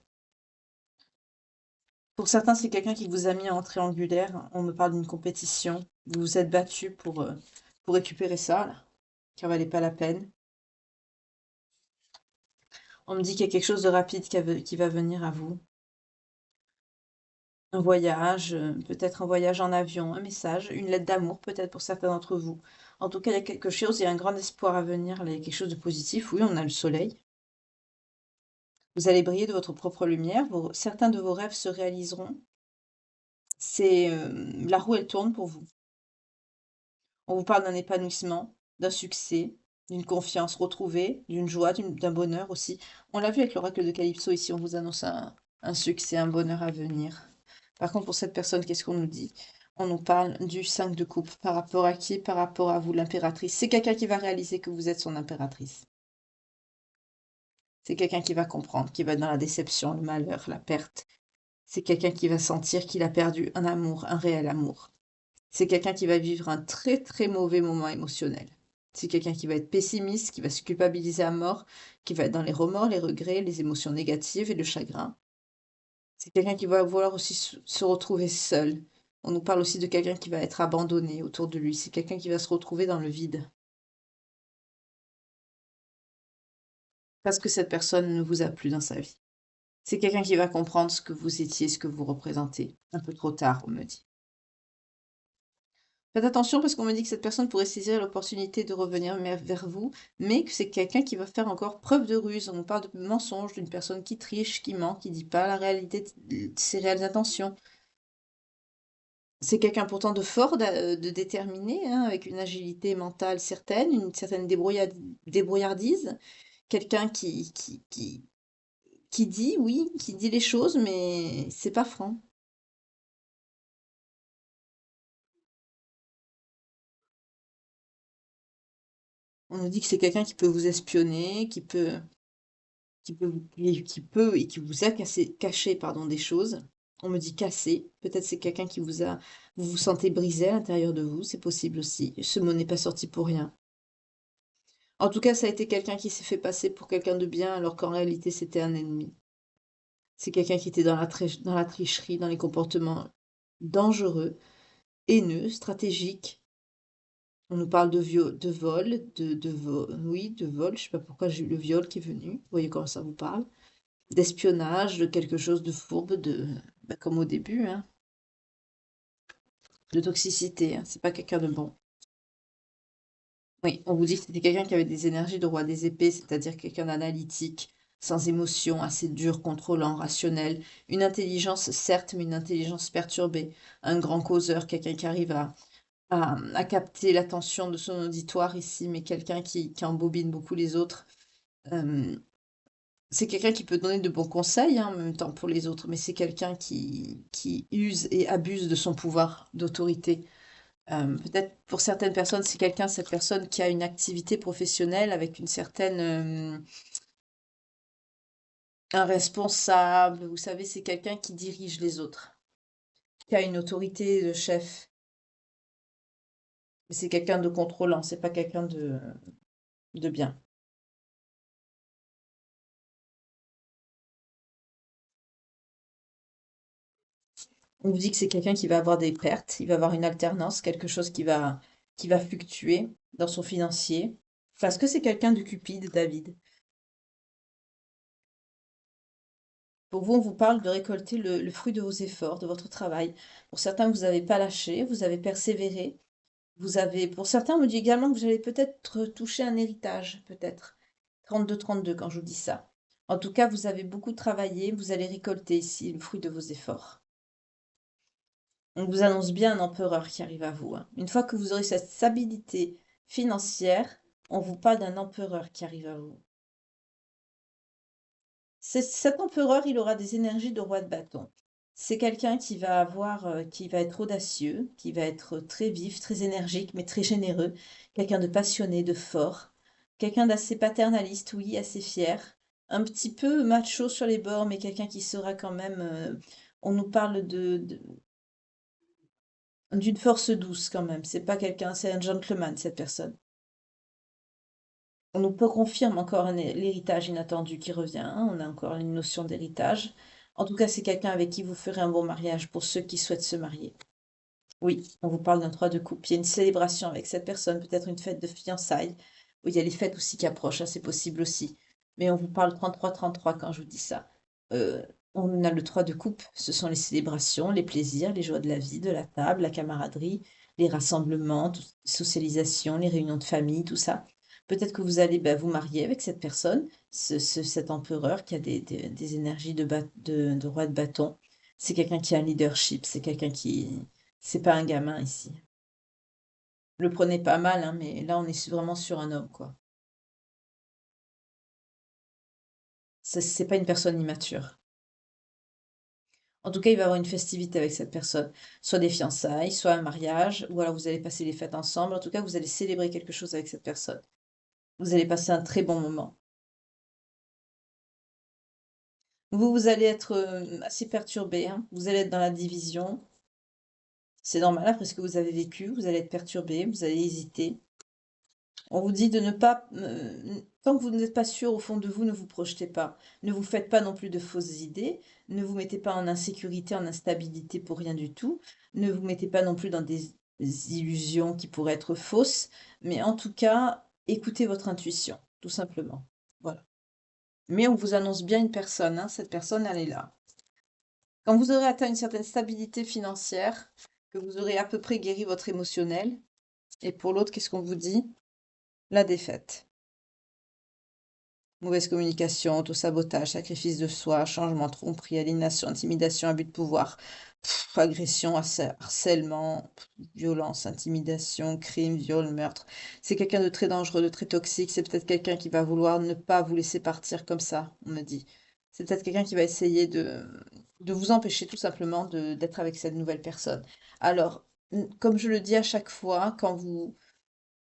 Pour certains, c'est quelqu'un qui vous a mis en triangulaire. On me parle d'une compétition. Vous vous êtes battu pour récupérer ça, là, qui en valait pas la peine. On me dit qu'il y a quelque chose de rapide qui va venir à vous. Un voyage, peut-être un voyage en avion, un message, une lettre d'amour peut-être pour certains d'entre vous. En tout cas, il y a quelque chose, il y a un grand espoir à venir, là, il y a quelque chose de positif. Oui, on a le soleil. Vous allez briller de votre propre lumière. Certains de vos rêves se réaliseront. C'est la roue, elle tourne pour vous. On vous parle d'un épanouissement, d'un succès, d'une confiance retrouvée, d'une joie, d'un bonheur aussi. On l'a vu avec l'oracle de Calypso ici, on vous annonce un succès, un bonheur à venir. Par contre, pour cette personne, qu'est-ce qu'on nous dit? On nous parle du 5 de coupe. Par rapport à qui? Par rapport à vous, l'impératrice. C'est quelqu'un qui va réaliser que vous êtes son impératrice. C'est quelqu'un qui va comprendre, qui va être dans la déception, le malheur, la perte. C'est quelqu'un qui va sentir qu'il a perdu un amour, un réel amour. C'est quelqu'un qui va vivre un très très mauvais moment émotionnel. C'est quelqu'un qui va être pessimiste, qui va se culpabiliser à mort, qui va être dans les remords, les regrets, les émotions négatives et le chagrin. C'est quelqu'un qui va vouloir aussi se retrouver seul. On nous parle aussi de quelqu'un qui va être abandonné autour de lui. C'est quelqu'un qui va se retrouver dans le vide. Parce que cette personne ne vous a plus dans sa vie. C'est quelqu'un qui va comprendre ce que vous étiez, ce que vous représentez. Un peu trop tard, on me dit. Faites attention parce qu'on me dit que cette personne pourrait saisir l'opportunité de revenir vers vous, mais que c'est quelqu'un qui va faire encore preuve de ruse. On parle de mensonge, d'une personne qui triche, qui ment, qui dit pas la réalité de ses réelles intentions. C'est quelqu'un pourtant de fort, de déterminé, hein, avec une agilité mentale certaine, une certaine débrouillardise. Quelqu'un qui dit, oui, qui dit les choses, mais c'est pas franc. On nous dit que c'est quelqu'un qui peut vous espionner, qui peut et qui vous a caché, pardon, des choses. On me dit cassé. Peut-être c'est quelqu'un qui vous vous sentez brisé à l'intérieur de vous, c'est possible aussi. Ce mot n'est pas sorti pour rien. En tout cas, ça a été quelqu'un qui s'est fait passer pour quelqu'un de bien alors qu'en réalité c'était un ennemi. C'est quelqu'un qui était dans la tricherie, dans les comportements dangereux, haineux, stratégiques. On nous parle de vol, oui, de vol. Je sais pas pourquoi j'ai eu le viol qui est venu. Vous voyez comment ça vous parle? D'espionnage, de quelque chose de fourbe, bah, comme au début, hein, de toxicité, hein, c'est pas quelqu'un de bon. Oui, on vous dit que c'était quelqu'un qui avait des énergies de roi des épées, c'est-à-dire quelqu'un d'analytique, sans émotion, assez dur, contrôlant, rationnel, une intelligence certes, mais une intelligence perturbée, un grand causeur, quelqu'un qui arrive à capter l'attention de son auditoire ici, mais quelqu'un qui embobine beaucoup les autres. Euh, C'est quelqu'un qui peut donner de bons conseils, hein, en même temps pour les autres, mais c'est quelqu'un qui use et abuse de son pouvoir d'autorité. Peut-être pour certaines personnes, c'est quelqu'un, cette personne qui a une activité professionnelle avec une certaine, un responsable, vous savez, c'est quelqu'un qui dirige les autres, qui a une autorité de chef, mais c'est quelqu'un de contrôlant, c'est pas quelqu'un de bien. On vous dit que c'est quelqu'un qui va avoir des pertes, il va avoir une alternance, quelque chose qui va fluctuer dans son financier. Parce que c'est quelqu'un de cupide, David. Pour vous, on vous parle de récolter le fruit de vos efforts, de votre travail. Pour certains, vous n'avez pas lâché, vous avez persévéré. Pour certains, on me dit également que vous allez peut-être toucher un héritage, peut-être. 32-32 quand je vous dis ça. En tout cas, vous avez beaucoup travaillé, vous allez récolter ici le fruit de vos efforts. On vous annonce bien un empereur qui arrive à vous, hein. Une fois que vous aurez cette stabilité financière, on vous parle d'un empereur qui arrive à vous. Cet empereur, il aura des énergies de roi de bâton. C'est quelqu'un qui va être audacieux, qui va être très vif, très énergique, mais très généreux. Quelqu'un de passionné, de fort. Quelqu'un d'assez paternaliste, oui, assez fier. Un petit peu macho sur les bords, mais quelqu'un qui sera quand même. On nous parle d'une force douce quand même. C'est pas quelqu'un, c'est un gentleman, cette personne. On nous confirme encore l'héritage inattendu qui revient, hein. On a encore une notion d'héritage. En tout cas, c'est quelqu'un avec qui vous ferez un bon mariage pour ceux qui souhaitent se marier. Oui, on vous parle d'un 3 de coupe. Il y a une célébration avec cette personne, peut-être une fête de fiançailles. Oui, il y a les fêtes aussi qui approchent, hein, c'est possible aussi. Mais on vous parle 33-33 quand je vous dis ça. Euh, on a le 3 de coupe, ce sont les célébrations, les plaisirs, les joies de la vie, de la table, la camaraderie, les rassemblements, les socialisations, les réunions de famille, tout ça. Peut-être que vous allez bah, vous marier avec cette personne, cet empereur qui a des énergies de roi de bâton. C'est quelqu'un qui a un leadership, c'est quelqu'un qui, c'est pas un gamin ici. Le prenez pas mal, hein, mais là, on est vraiment sur un homme, quoi. C'est pas une personne immature. En tout cas, il va y avoir une festivité avec cette personne. Soit des fiançailles, soit un mariage, ou alors vous allez passer les fêtes ensemble. En tout cas, vous allez célébrer quelque chose avec cette personne. Vous allez passer un très bon moment. Vous allez être assez perturbé, hein. Vous allez être dans la division. C'est normal, après ce que vous avez vécu, vous allez être perturbé, vous allez hésiter. On vous dit de ne pas, tant que vous n'êtes pas sûr au fond de vous, ne vous projetez pas. Ne vous faites pas non plus de fausses idées. Ne vous mettez pas en insécurité, en instabilité pour rien du tout. Ne vous mettez pas non plus dans des illusions qui pourraient être fausses. Mais en tout cas, écoutez votre intuition, tout simplement. Voilà. Mais on vous annonce bien une personne, hein. Cette personne, elle est là. Quand vous aurez atteint une certaine stabilité financière, que vous aurez à peu près guéri votre émotionnel. Et pour l'autre, qu'est-ce qu'on vous dit? La défaite. Mauvaise communication, autosabotage, sacrifice de soi, changement, tromperie, aliénation, intimidation, abus de pouvoir, agression, harcèlement, violence, intimidation, crime, viol, meurtre. C'est quelqu'un de très dangereux, de très toxique. C'est peut-être quelqu'un qui va vouloir ne pas vous laisser partir comme ça, on me dit. C'est peut-être quelqu'un qui va essayer de vous empêcher tout simplement d'être avec cette nouvelle personne. Alors, comme je le dis à chaque fois, quand vous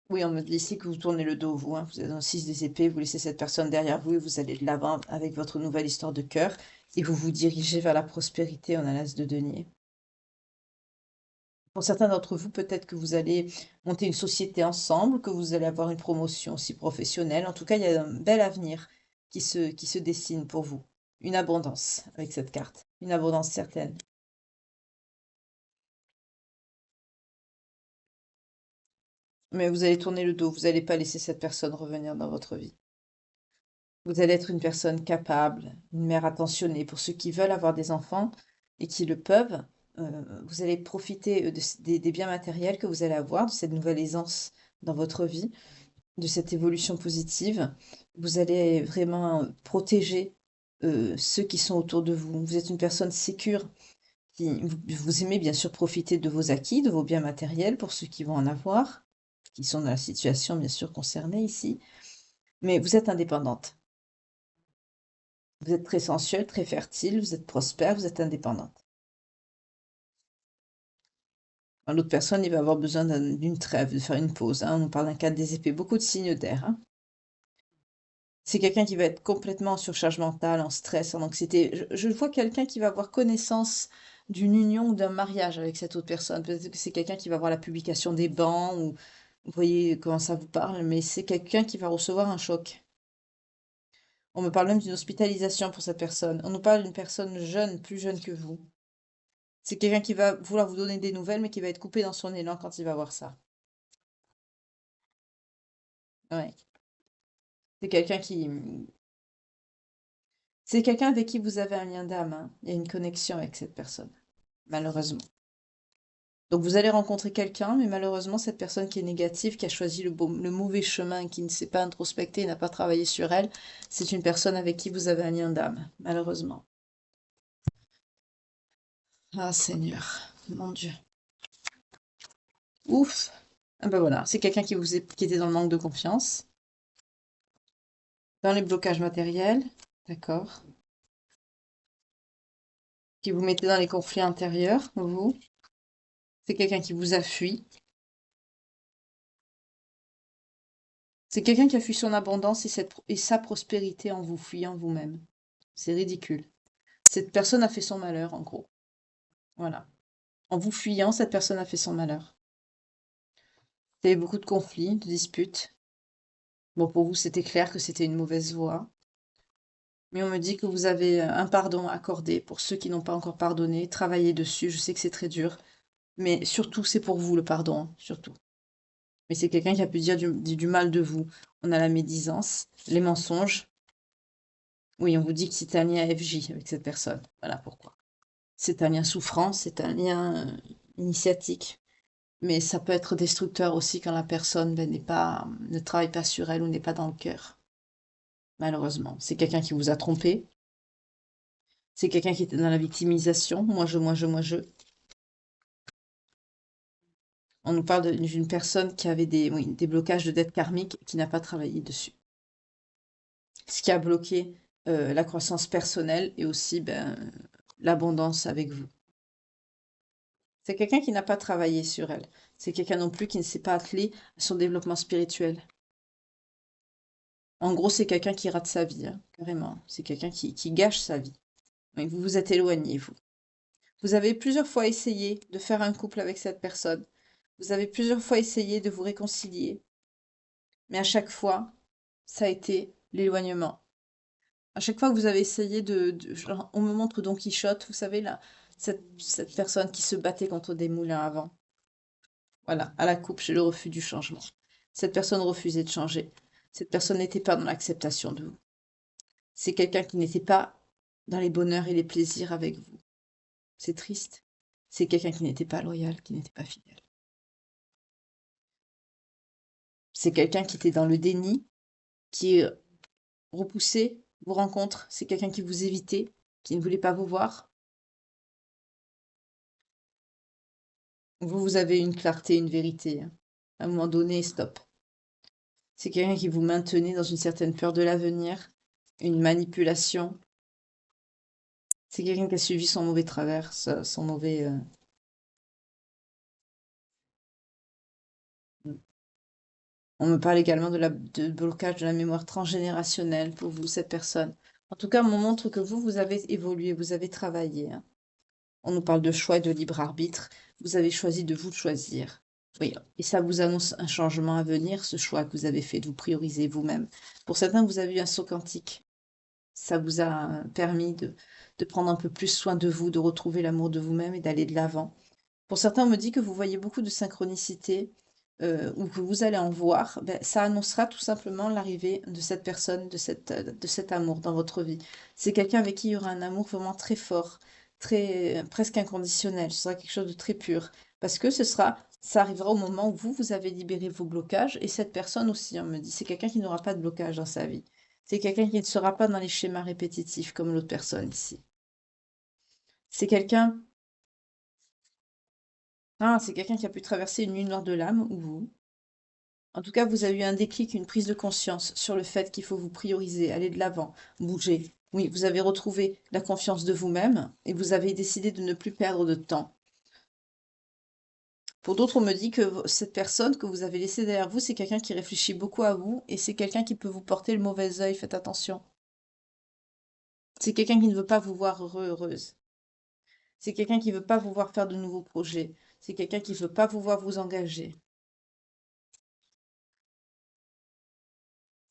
oui, on me dit ici que vous tournez le dos, vous, hein. Vous êtes dans le 6 des épées, vous laissez cette personne derrière vous et vous allez de l'avant avec votre nouvelle histoire de cœur et vous vous dirigez vers la prospérité. On a l'as de denier. Pour certains d'entre vous, peut-être que vous allez monter une société ensemble, que vous allez avoir une promotion aussi professionnelle. En tout cas, il y a un bel avenir qui se dessine pour vous. Une abondance avec cette carte. Une abondance certaine. Mais vous allez tourner le dos, vous n'allez pas laisser cette personne revenir dans votre vie. Vous allez être une personne capable, une mère attentionnée. Pour ceux qui veulent avoir des enfants et qui le peuvent, vous allez profiter des biens matériels que vous allez avoir, de cette nouvelle aisance dans votre vie, de cette évolution positive. Vous allez vraiment protéger ceux qui sont autour de vous. Vous êtes une personne sécure. Vous aimez bien sûr profiter de vos acquis, de vos biens matériels pour ceux qui vont en avoir, qui sont dans la situation bien sûr concernée ici. Mais vous êtes indépendante. Vous êtes très sensuelle, très fertile, vous êtes prospère, vous êtes indépendante. L'autre personne, il va avoir besoin d'une trêve, de faire une pause, hein. On nous parle d'un cadre des épées, beaucoup de signes d'air, hein. C'est quelqu'un qui va être complètement en surcharge mentale, en stress, en anxiété. Je vois quelqu'un qui va avoir connaissance d'une union ou d'un mariage avec cette autre personne. Peut-être que c'est quelqu'un qui va voir la publication des bancs, ou vous voyez comment ça vous parle, mais c'est quelqu'un qui va recevoir un choc. On me parle même d'une hospitalisation pour cette personne. On nous parle d'une personne jeune, plus jeune que vous. C'est quelqu'un qui va vouloir vous donner des nouvelles, mais qui va être coupé dans son élan quand il va voir ça. Ouais. C'est quelqu'un qui... C'est quelqu'un avec qui vous avez un lien d'âme, hein. Il y a une connexion avec cette personne, malheureusement. Donc vous allez rencontrer quelqu'un, mais malheureusement, cette personne qui est négative, qui a choisi le mauvais chemin, qui ne s'est pas introspectée, n'a pas travaillé sur elle, c'est une personne avec qui vous avez un lien d'âme, malheureusement. Ah Seigneur, mon Dieu. Ouf. Ah ben voilà, c'est quelqu'un qui était dans le manque de confiance, dans les blocages matériels, d'accord, qui vous mettez dans les conflits intérieurs, vous. C'est quelqu'un qui vous a fui. C'est quelqu'un qui a fui son abondance et sa prospérité en vous fuyant vous-même. C'est ridicule. Cette personne a fait son malheur, en gros. Voilà. En vous fuyant, cette personne a fait son malheur. Il y a eu beaucoup de conflits, de disputes. Bon, pour vous, c'était clair que c'était une mauvaise voie. Mais on me dit que vous avez un pardon à accorder pour ceux qui n'ont pas encore pardonné. Travaillez dessus. Je sais que c'est très dur. Mais surtout, c'est pour vous le pardon, hein, surtout. Mais c'est quelqu'un qui a pu dire du mal de vous. On a la médisance, les mensonges. Oui, on vous dit que c'est un lien FJ avec cette personne. Voilà pourquoi. C'est un lien souffrant, c'est un lien initiatique. Mais ça peut être destructeur aussi quand la personne ben, ne travaille pas sur elle ou n'est pas dans le cœur. Malheureusement. C'est quelqu'un qui vous a trompé. C'est quelqu'un qui était dans la victimisation. Moi, je, moi, je, moi, je. On nous parle d'une personne qui avait oui, des blocages de dette karmique qui n'a pas travaillé dessus. Ce qui a bloqué la croissance personnelle et aussi ben, l'abondance avec vous. C'est quelqu'un qui n'a pas travaillé sur elle. C'est quelqu'un non plus qui ne s'est pas attelé à son développement spirituel. En gros, c'est quelqu'un qui rate sa vie, hein, carrément. C'est quelqu'un qui gâche sa vie. Oui, vous vous êtes éloigné, vous. Vous avez plusieurs fois essayé de faire un couple avec cette personne. Vous avez plusieurs fois essayé de vous réconcilier. Mais à chaque fois, ça a été l'éloignement. À chaque fois que vous avez essayé genre, on me montre Don Quichotte, vous savez, là, cette personne qui se battait contre des moulins à vent. Voilà, à la coupe, j'ai le refus du changement. Cette personne refusait de changer. Cette personne n'était pas dans l'acceptation de vous. C'est quelqu'un qui n'était pas dans les bonheurs et les plaisirs avec vous. C'est triste. C'est quelqu'un qui n'était pas loyal, qui n'était pas fidèle. C'est quelqu'un qui était dans le déni, qui repoussait vos rencontres. C'est quelqu'un qui vous évitait, qui ne voulait pas vous voir. Vous, vous avez une clarté, une vérité, hein. À un moment donné, stop. C'est quelqu'un qui vous maintenait dans une certaine peur de l'avenir, une manipulation. C'est quelqu'un qui a suivi son mauvais travers, son mauvais... On me parle également de blocage de la mémoire transgénérationnelle pour vous, cette personne. En tout cas, on montre que vous, vous avez évolué, vous avez travaillé, hein. On nous parle de choix et de libre arbitre. Vous avez choisi de vous choisir. Oui, et ça vous annonce un changement à venir, ce choix que vous avez fait de vous prioriser vous-même. Pour certains, vous avez eu un saut quantique. Ça vous a permis de prendre un peu plus soin de vous, de retrouver l'amour de vous-même et d'aller de l'avant. Pour certains, on me dit que vous voyez beaucoup de synchronicité ou que vous allez en voir. Ben, ça annoncera tout simplement l'arrivée de cette personne, de cet amour dans votre vie. C'est quelqu'un avec qui il y aura un amour vraiment très fort, très presque inconditionnel. Ce sera quelque chose de très pur. Parce que ça arrivera au moment où vous avez libéré vos blocages et cette personne aussi, on me dit, c'est quelqu'un qui n'aura pas de blocage dans sa vie. C'est quelqu'un qui ne sera pas dans les schémas répétitifs comme l'autre personne ici. C'est quelqu'un c'est quelqu'un qui a pu traverser une nuit noire de l'âme, ou vous. En tout cas, vous avez eu un déclic, une prise de conscience sur le fait qu'il faut vous prioriser, aller de l'avant, bouger. Oui, vous avez retrouvé la confiance de vous-même et vous avez décidé de ne plus perdre de temps. Pour d'autres, on me dit que cette personne que vous avez laissée derrière vous, c'est quelqu'un qui réfléchit beaucoup à vous et c'est quelqu'un qui peut vous porter le mauvais œil, faites attention. C'est quelqu'un qui ne veut pas vous voir heureux, heureuse. C'est quelqu'un qui ne veut pas vous voir faire de nouveaux projets. C'est quelqu'un qui ne veut pas vous voir vous engager.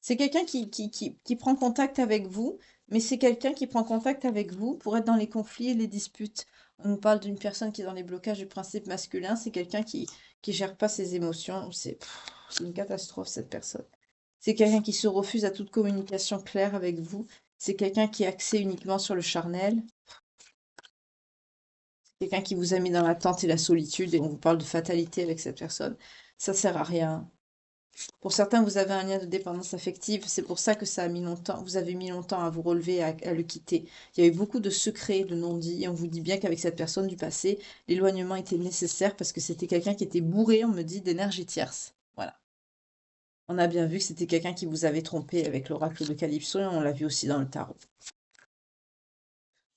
C'est quelqu'un qui prend contact avec vous, mais c'est quelqu'un qui prend contact avec vous pour être dans les conflits et les disputes. On nous parle d'une personne qui est dans les blocages du principe masculin, c'est quelqu'un qui gère pas ses émotions. C'est une catastrophe, cette personne. C'est quelqu'un qui se refuse à toute communication claire avec vous. C'est quelqu'un qui est axé uniquement sur le charnel. C'est quelqu'un qui vous a mis dans l'attente et la solitude, et on vous parle de fatalité avec cette personne. Ça sert à rien. Pour certains, vous avez un lien de dépendance affective. C'est pour ça que ça a mis longtemps. Vous avez mis longtemps à vous relever, à le quitter. Il y a eu beaucoup de secrets, de non-dits. Et on vous dit bien qu'avec cette personne du passé, l'éloignement était nécessaire parce que c'était quelqu'un qui était bourré, on me dit, d'énergie tierce. Voilà. On a bien vu que c'était quelqu'un qui vous avait trompé avec l'oracle de Calypso et on l'a vu aussi dans le tarot.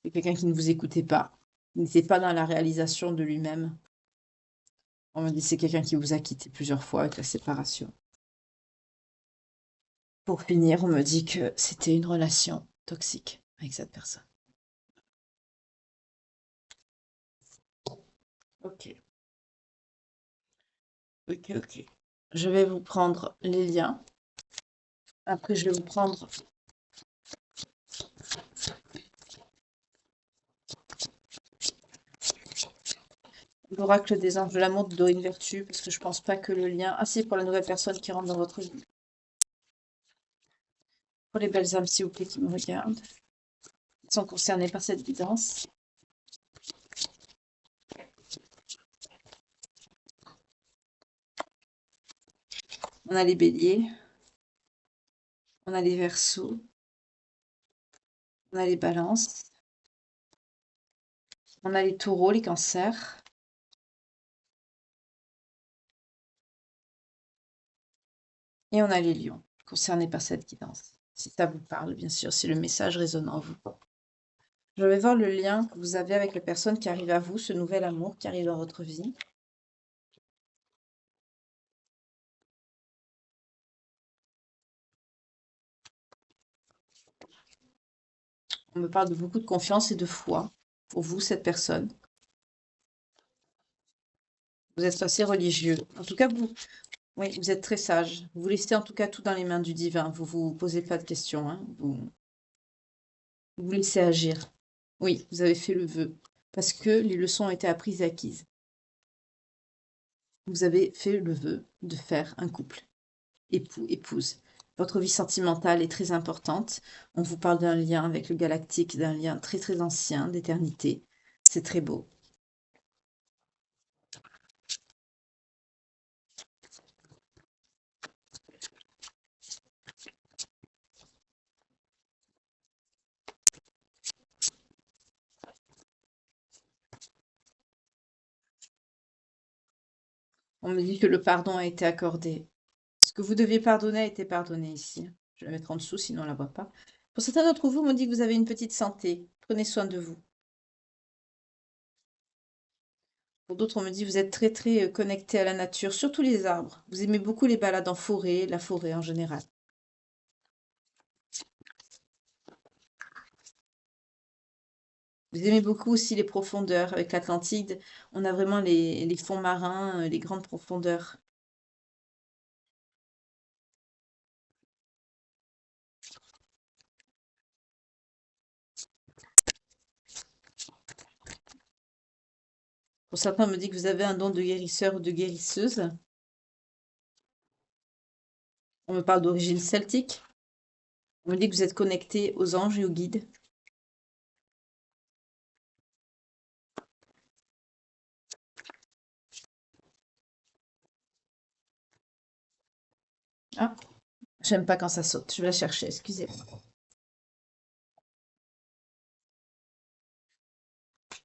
C'est quelqu'un qui ne vous écoutait pas. Il n'était pas dans la réalisation de lui-même. On me dit c'est quelqu'un qui vous a quitté plusieurs fois avec la séparation. Pour finir, on me dit que c'était une relation toxique avec cette personne. Ok, ok. Je vais vous prendre les liens. Après, je vais vous prendre l'oracle des anges de l'amour de Dorine Vertu, parce que je pense pas que le lien... Ah si, pour la nouvelle personne qui rentre dans votre vie. Pour les belles âmes, s'il vous plaît, qui me regardent, qui sont concernées par cette guidance. On a les béliers, on a les verseaux, on a les balances, on a les taureaux, les cancers, et on a les lions, concernés par cette guidance. Si ça vous parle, bien sûr, si le message résonne en vous. Je vais voir le lien que vous avez avec la personne qui arrive à vous, ce nouvel amour qui arrive dans votre vie. On me parle de beaucoup de confiance et de foi pour vous, cette personne. Vous êtes assez religieux. En tout cas, oui, vous êtes très sage. Vous laissez en tout cas tout dans les mains du divin. Vous vous posez pas de questions, hein. Vous laissez agir. Oui, vous avez fait le vœu parce que les leçons ont été apprises et acquises. Vous avez fait le vœu de faire un couple, époux, épouse. Votre vie sentimentale est très importante. On vous parle d'un lien avec le galactique, d'un lien très très ancien, d'éternité. C'est très beau. On me dit que le pardon a été accordé. Ce que vous deviez pardonner a été pardonné ici. Je vais la mettre en dessous, sinon on ne la voit pas. Pour certains d'entre vous, on me dit que vous avez une petite santé. Prenez soin de vous. Pour d'autres, on me dit que vous êtes très très connecté à la nature, surtout les arbres. Vous aimez beaucoup les balades en forêt, la forêt en général. Vous aimez beaucoup aussi les profondeurs. Avec l'Atlantide, on a vraiment les fonds marins, les grandes profondeurs. Pour certains, on me dit que vous avez un don de guérisseur ou de guérisseuse. On me parle d'origine celtique. On me dit que vous êtes connecté aux anges et aux guides. Ah, j'aime pas quand ça saute. Je vais la chercher, excusez-moi.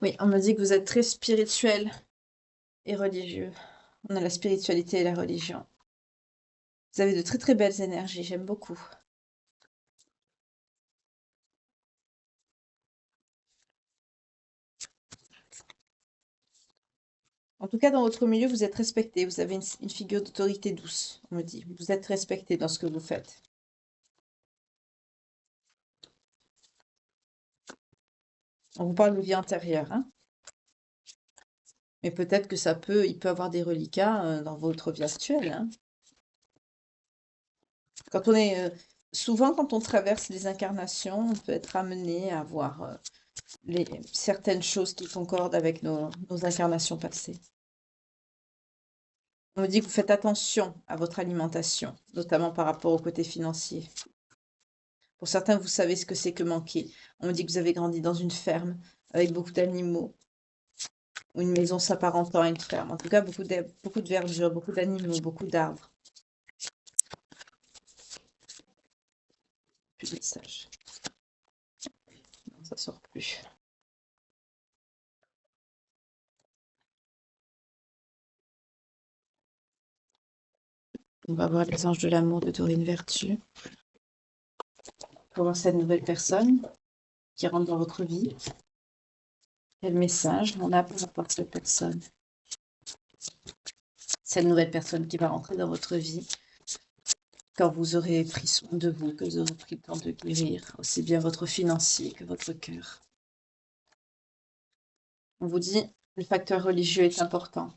Oui, on me dit que vous êtes très spirituel et religieux. On a la spiritualité et la religion. Vous avez de très très belles énergies, j'aime beaucoup. En tout cas, dans votre milieu, vous êtes respecté. Vous avez une figure d'autorité douce, on me dit. Vous êtes respecté dans ce que vous faites. On vous parle de vie antérieure, hein. Mais peut-être que il peut avoir des reliquats dans votre vie actuelle, hein. Quand on est, souvent, quand on traverse les incarnations, on peut être amené à voir certaines choses qui concordent avec nos incarnations passées. On me dit que vous faites attention à votre alimentation, notamment par rapport au côté financier. Pour certains, vous savez ce que c'est que manquer. On me dit que vous avez grandi dans une ferme avec beaucoup d'animaux, ou une maison s'apparentant à une ferme. En tout cas, beaucoup de verdure, beaucoup d'animaux, beaucoup d'arbres. Plus de messages. Non, ça sort plus. On va voir les anges de l'amour de Dorine Vertu. Pour voir cette nouvelle personne qui rentre dans votre vie. Quel message on a pour rapport à cette personne? Cette nouvelle personne qui va rentrer dans votre vie quand vous aurez pris soin de vous, que vous aurez pris le temps de guérir, aussi bien votre financier que votre cœur. On vous dit, le facteur religieux est important.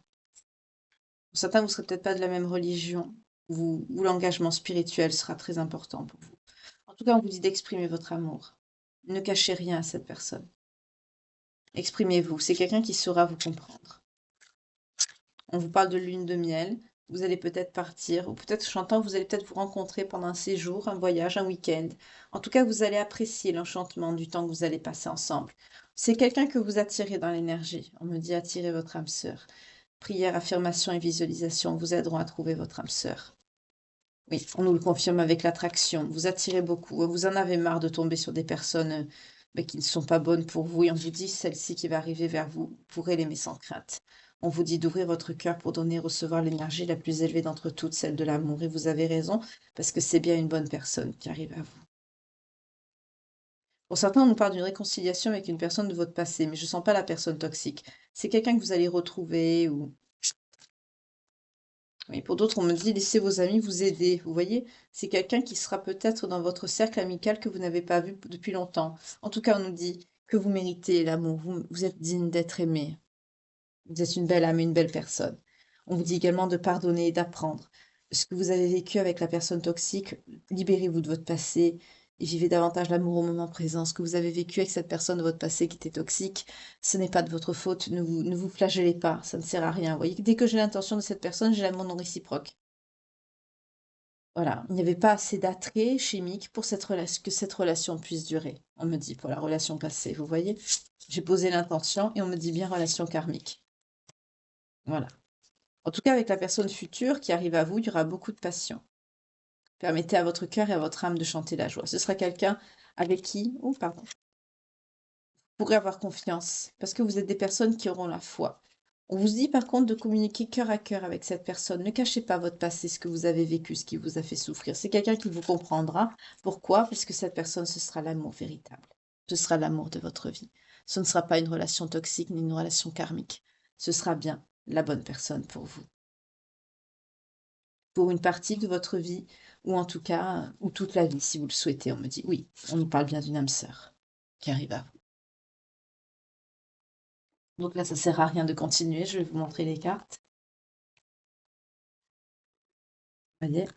Pour certains, vous ne serez peut-être pas de la même religion, ou l'engagement spirituel sera très important pour vous. En tout cas, on vous dit d'exprimer votre amour. Ne cachez rien à cette personne. Exprimez-vous. C'est quelqu'un qui saura vous comprendre. On vous parle de lune de miel. Vous allez peut-être partir, ou peut-être, j'entends, vous allez peut-être vous rencontrer pendant un séjour, un voyage, un week-end. En tout cas, vous allez apprécier l'enchantement du temps que vous allez passer ensemble. C'est quelqu'un que vous attirez dans l'énergie. On me dit attirez votre âme sœur. Prière, affirmation et visualisation vous aideront à trouver votre âme sœur. Oui, on nous le confirme avec l'attraction. Vous attirez beaucoup. Vous en avez marre de tomber sur des personnes mais qui ne sont pas bonnes pour vous. Et on vous dit, celle-ci qui va arriver vers vous, vous pourrez l'aimer sans crainte. On vous dit d'ouvrir votre cœur pour donner et recevoir l'énergie la plus élevée d'entre toutes, celle de l'amour. Et vous avez raison, parce que c'est bien une bonne personne qui arrive à vous. Pour certains, on nous parle d'une réconciliation avec une personne de votre passé, mais je ne sens pas la personne toxique. C'est quelqu'un que vous allez retrouver ou oui, pour d'autres, on me dit laissez vos amis vous aider. Vous voyez, c'est quelqu'un qui sera peut-être dans votre cercle amical que vous n'avez pas vu depuis longtemps. En tout cas, on nous dit que vous méritez l'amour, vous êtes digne d'être aimé. Vous êtes une belle âme et une belle personne. On vous dit également de pardonner et d'apprendre. Ce que vous avez vécu avec la personne toxique, libérez-vous de votre passé et vivez davantage l'amour au moment présent. Ce que vous avez vécu avec cette personne de votre passé qui était toxique, ce n'est pas de votre faute. Ne vous flagellez pas, ça ne sert à rien. Vous voyez, dès que j'ai l'intention de cette personne, j'ai l'amour non réciproque. Voilà, il n'y avait pas assez d'attrait chimique pour que cette relation puisse durer. On me dit pour la relation passée, vous voyez? J'ai posé l'intention et on me dit bien relation karmique. Voilà. En tout cas, avec la personne future qui arrive à vous, il y aura beaucoup de passion. Permettez à votre cœur et à votre âme de chanter la joie. Ce sera quelqu'un avec qui, oh pardon, vous pourrez avoir confiance, parce que vous êtes des personnes qui auront la foi. On vous dit par contre de communiquer cœur à cœur avec cette personne. Ne cachez pas votre passé, ce que vous avez vécu, ce qui vous a fait souffrir. C'est quelqu'un qui vous comprendra. Pourquoi? Parce que cette personne, ce sera l'amour véritable. Ce sera l'amour de votre vie. Ce ne sera pas une relation toxique ni une relation karmique. Ce sera bien la bonne personne pour vous. Pour une partie de votre vie, ou en tout cas, ou toute la vie, si vous le souhaitez. On me dit, oui, on nous parle bien d'une âme sœur qui arrive à vous. Donc là, ça sert à rien de continuer. Je vais vous montrer les cartes. Vous voyez?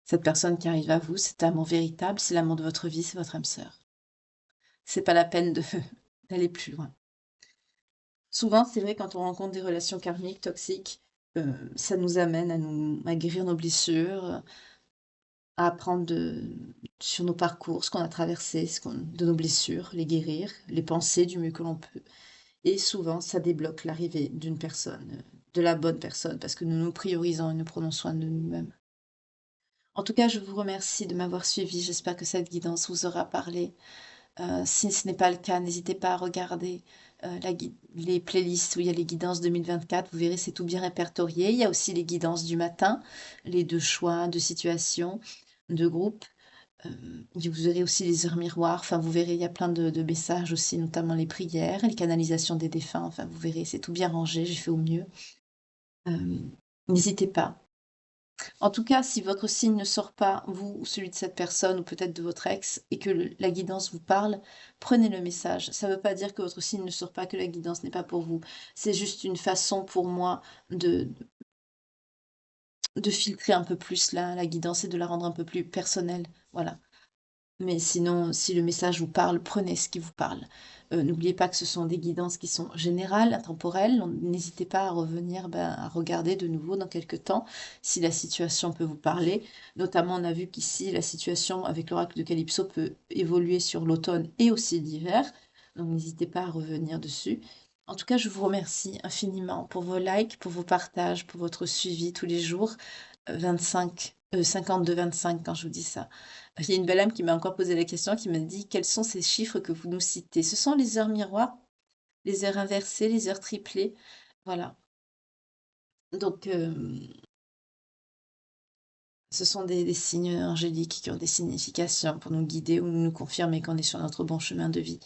Cette personne qui arrive à vous, c'est l'amour véritable, c'est l'amour de votre vie, c'est votre âme sœur. C'est pas la peine d'aller plus loin. Souvent, c'est vrai, quand on rencontre des relations karmiques, toxiques, ça nous amène à guérir nos blessures, à apprendre sur nos parcours, ce qu'on a traversé, de nos blessures, les guérir, les penser du mieux que l'on peut. Et souvent, ça débloque l'arrivée d'une personne, de la bonne personne, parce que nous nous priorisons et nous prenons soin de nous-mêmes. En tout cas, je vous remercie de m'avoir suivi. J'espère que cette guidance vous aura parlé. Si ce n'est pas le cas, n'hésitez pas à regarder les playlists où il y a les guidances 2024. Vous verrez, c'est tout bien répertorié. Il y a aussi les guidances du matin, les 2 choix de situation, de groupe. Vous verrez aussi les heures miroirs. Enfin, vous verrez, il y a plein de messages aussi, notamment les prières, les canalisations des défunts. Enfin, vous verrez, c'est tout bien rangé. J'ai fait au mieux. N'hésitez pas. En tout cas, si votre signe ne sort pas, vous ou celui de cette personne, ou peut-être de votre ex, et que la guidance vous parle, prenez le message. Ça ne veut pas dire que votre signe ne sort pas, que la guidance n'est pas pour vous. C'est juste une façon pour moi de filtrer un peu plus la guidance et de la rendre un peu plus personnelle. Voilà. Mais sinon, si le message vous parle, prenez ce qui vous parle. N'oubliez pas que ce sont des guidances qui sont générales, intemporelles. N'hésitez pas à revenir, à regarder de nouveau dans quelques temps si la situation peut vous parler. Notamment, on a vu qu'ici, la situation avec l'oracle de Calypso peut évoluer sur l'automne et aussi l'hiver. Donc, n'hésitez pas à revenir dessus. En tout cas, je vous remercie infiniment pour vos likes, pour vos partages, pour votre suivi tous les jours. 52-25 quand je vous dis ça. Il y a une belle âme qui m'a encore posé la question, qui m'a dit: quels sont ces chiffres que vous nous citez? Ce sont les heures miroirs, les heures inversées, les heures triplées. Voilà. Donc, ce sont des signes angéliques qui ont des significations pour nous guider ou nous confirmer qu'on est sur notre bon chemin de vie,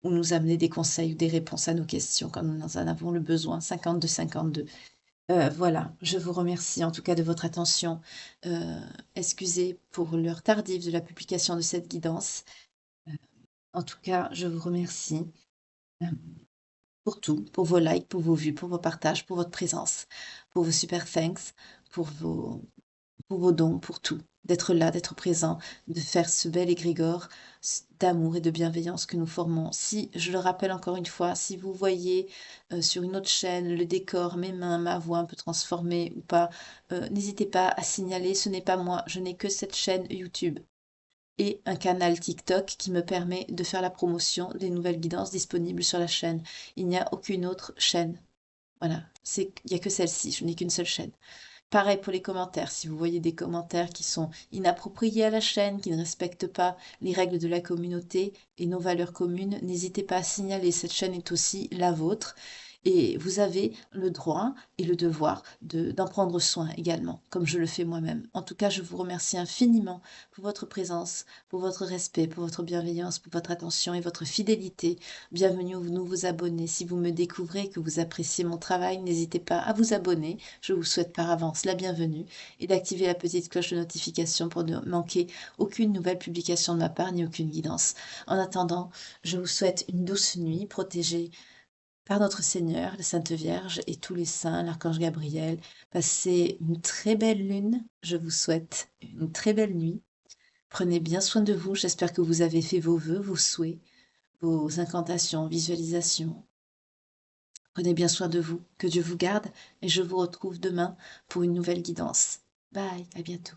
ou nous amener des conseils ou des réponses à nos questions quand nous en avons le besoin. 52-52. Voilà, je vous remercie en tout cas de votre attention. Excusez pour l'heure tardive de la publication de cette guidance. En tout cas, je vous remercie pour tout, pour vos likes, pour vos vues, pour vos partages, pour votre présence, pour vos super thanks, pour vos dons, pour tout. D'être là, d'être présent, de faire ce bel égrégore d'amour et de bienveillance que nous formons. Si, je le rappelle encore une fois, si vous voyez sur une autre chaîne le décor, mes mains, ma voix un peu transformée ou pas, n'hésitez pas à signaler, ce n'est pas moi, je n'ai que cette chaîne YouTube et un canal TikTok qui me permet de faire la promotion des nouvelles guidances disponibles sur la chaîne. Il n'y a aucune autre chaîne. Voilà, il n'y a que celle-ci, je n'ai qu'une seule chaîne. Pareil pour les commentaires, si vous voyez des commentaires qui sont inappropriés à la chaîne, qui ne respectent pas les règles de la communauté et nos valeurs communes, n'hésitez pas à signaler, cette chaîne est aussi la vôtre. Et vous avez le droit et le devoir d'en prendre soin également, comme je le fais moi-même. En tout cas, je vous remercie infiniment pour votre présence, pour votre respect, pour votre bienveillance, pour votre attention et votre fidélité. Bienvenue nous vous abonner. Si vous me découvrez et que vous appréciez mon travail, n'hésitez pas à vous abonner. Je vous souhaite par avance la bienvenue et d'activer la petite cloche de notification pour ne manquer aucune nouvelle publication de ma part ni aucune guidance. En attendant, je vous souhaite une douce nuit protégée par notre Seigneur, la Sainte Vierge et tous les saints, l'archange Gabriel. Passez une très belle lune. Je vous souhaite une très belle nuit. Prenez bien soin de vous. J'espère que vous avez fait vos vœux, vos souhaits, vos incantations, visualisations. Prenez bien soin de vous. Que Dieu vous garde et je vous retrouve demain pour une nouvelle guidance. Bye, à bientôt.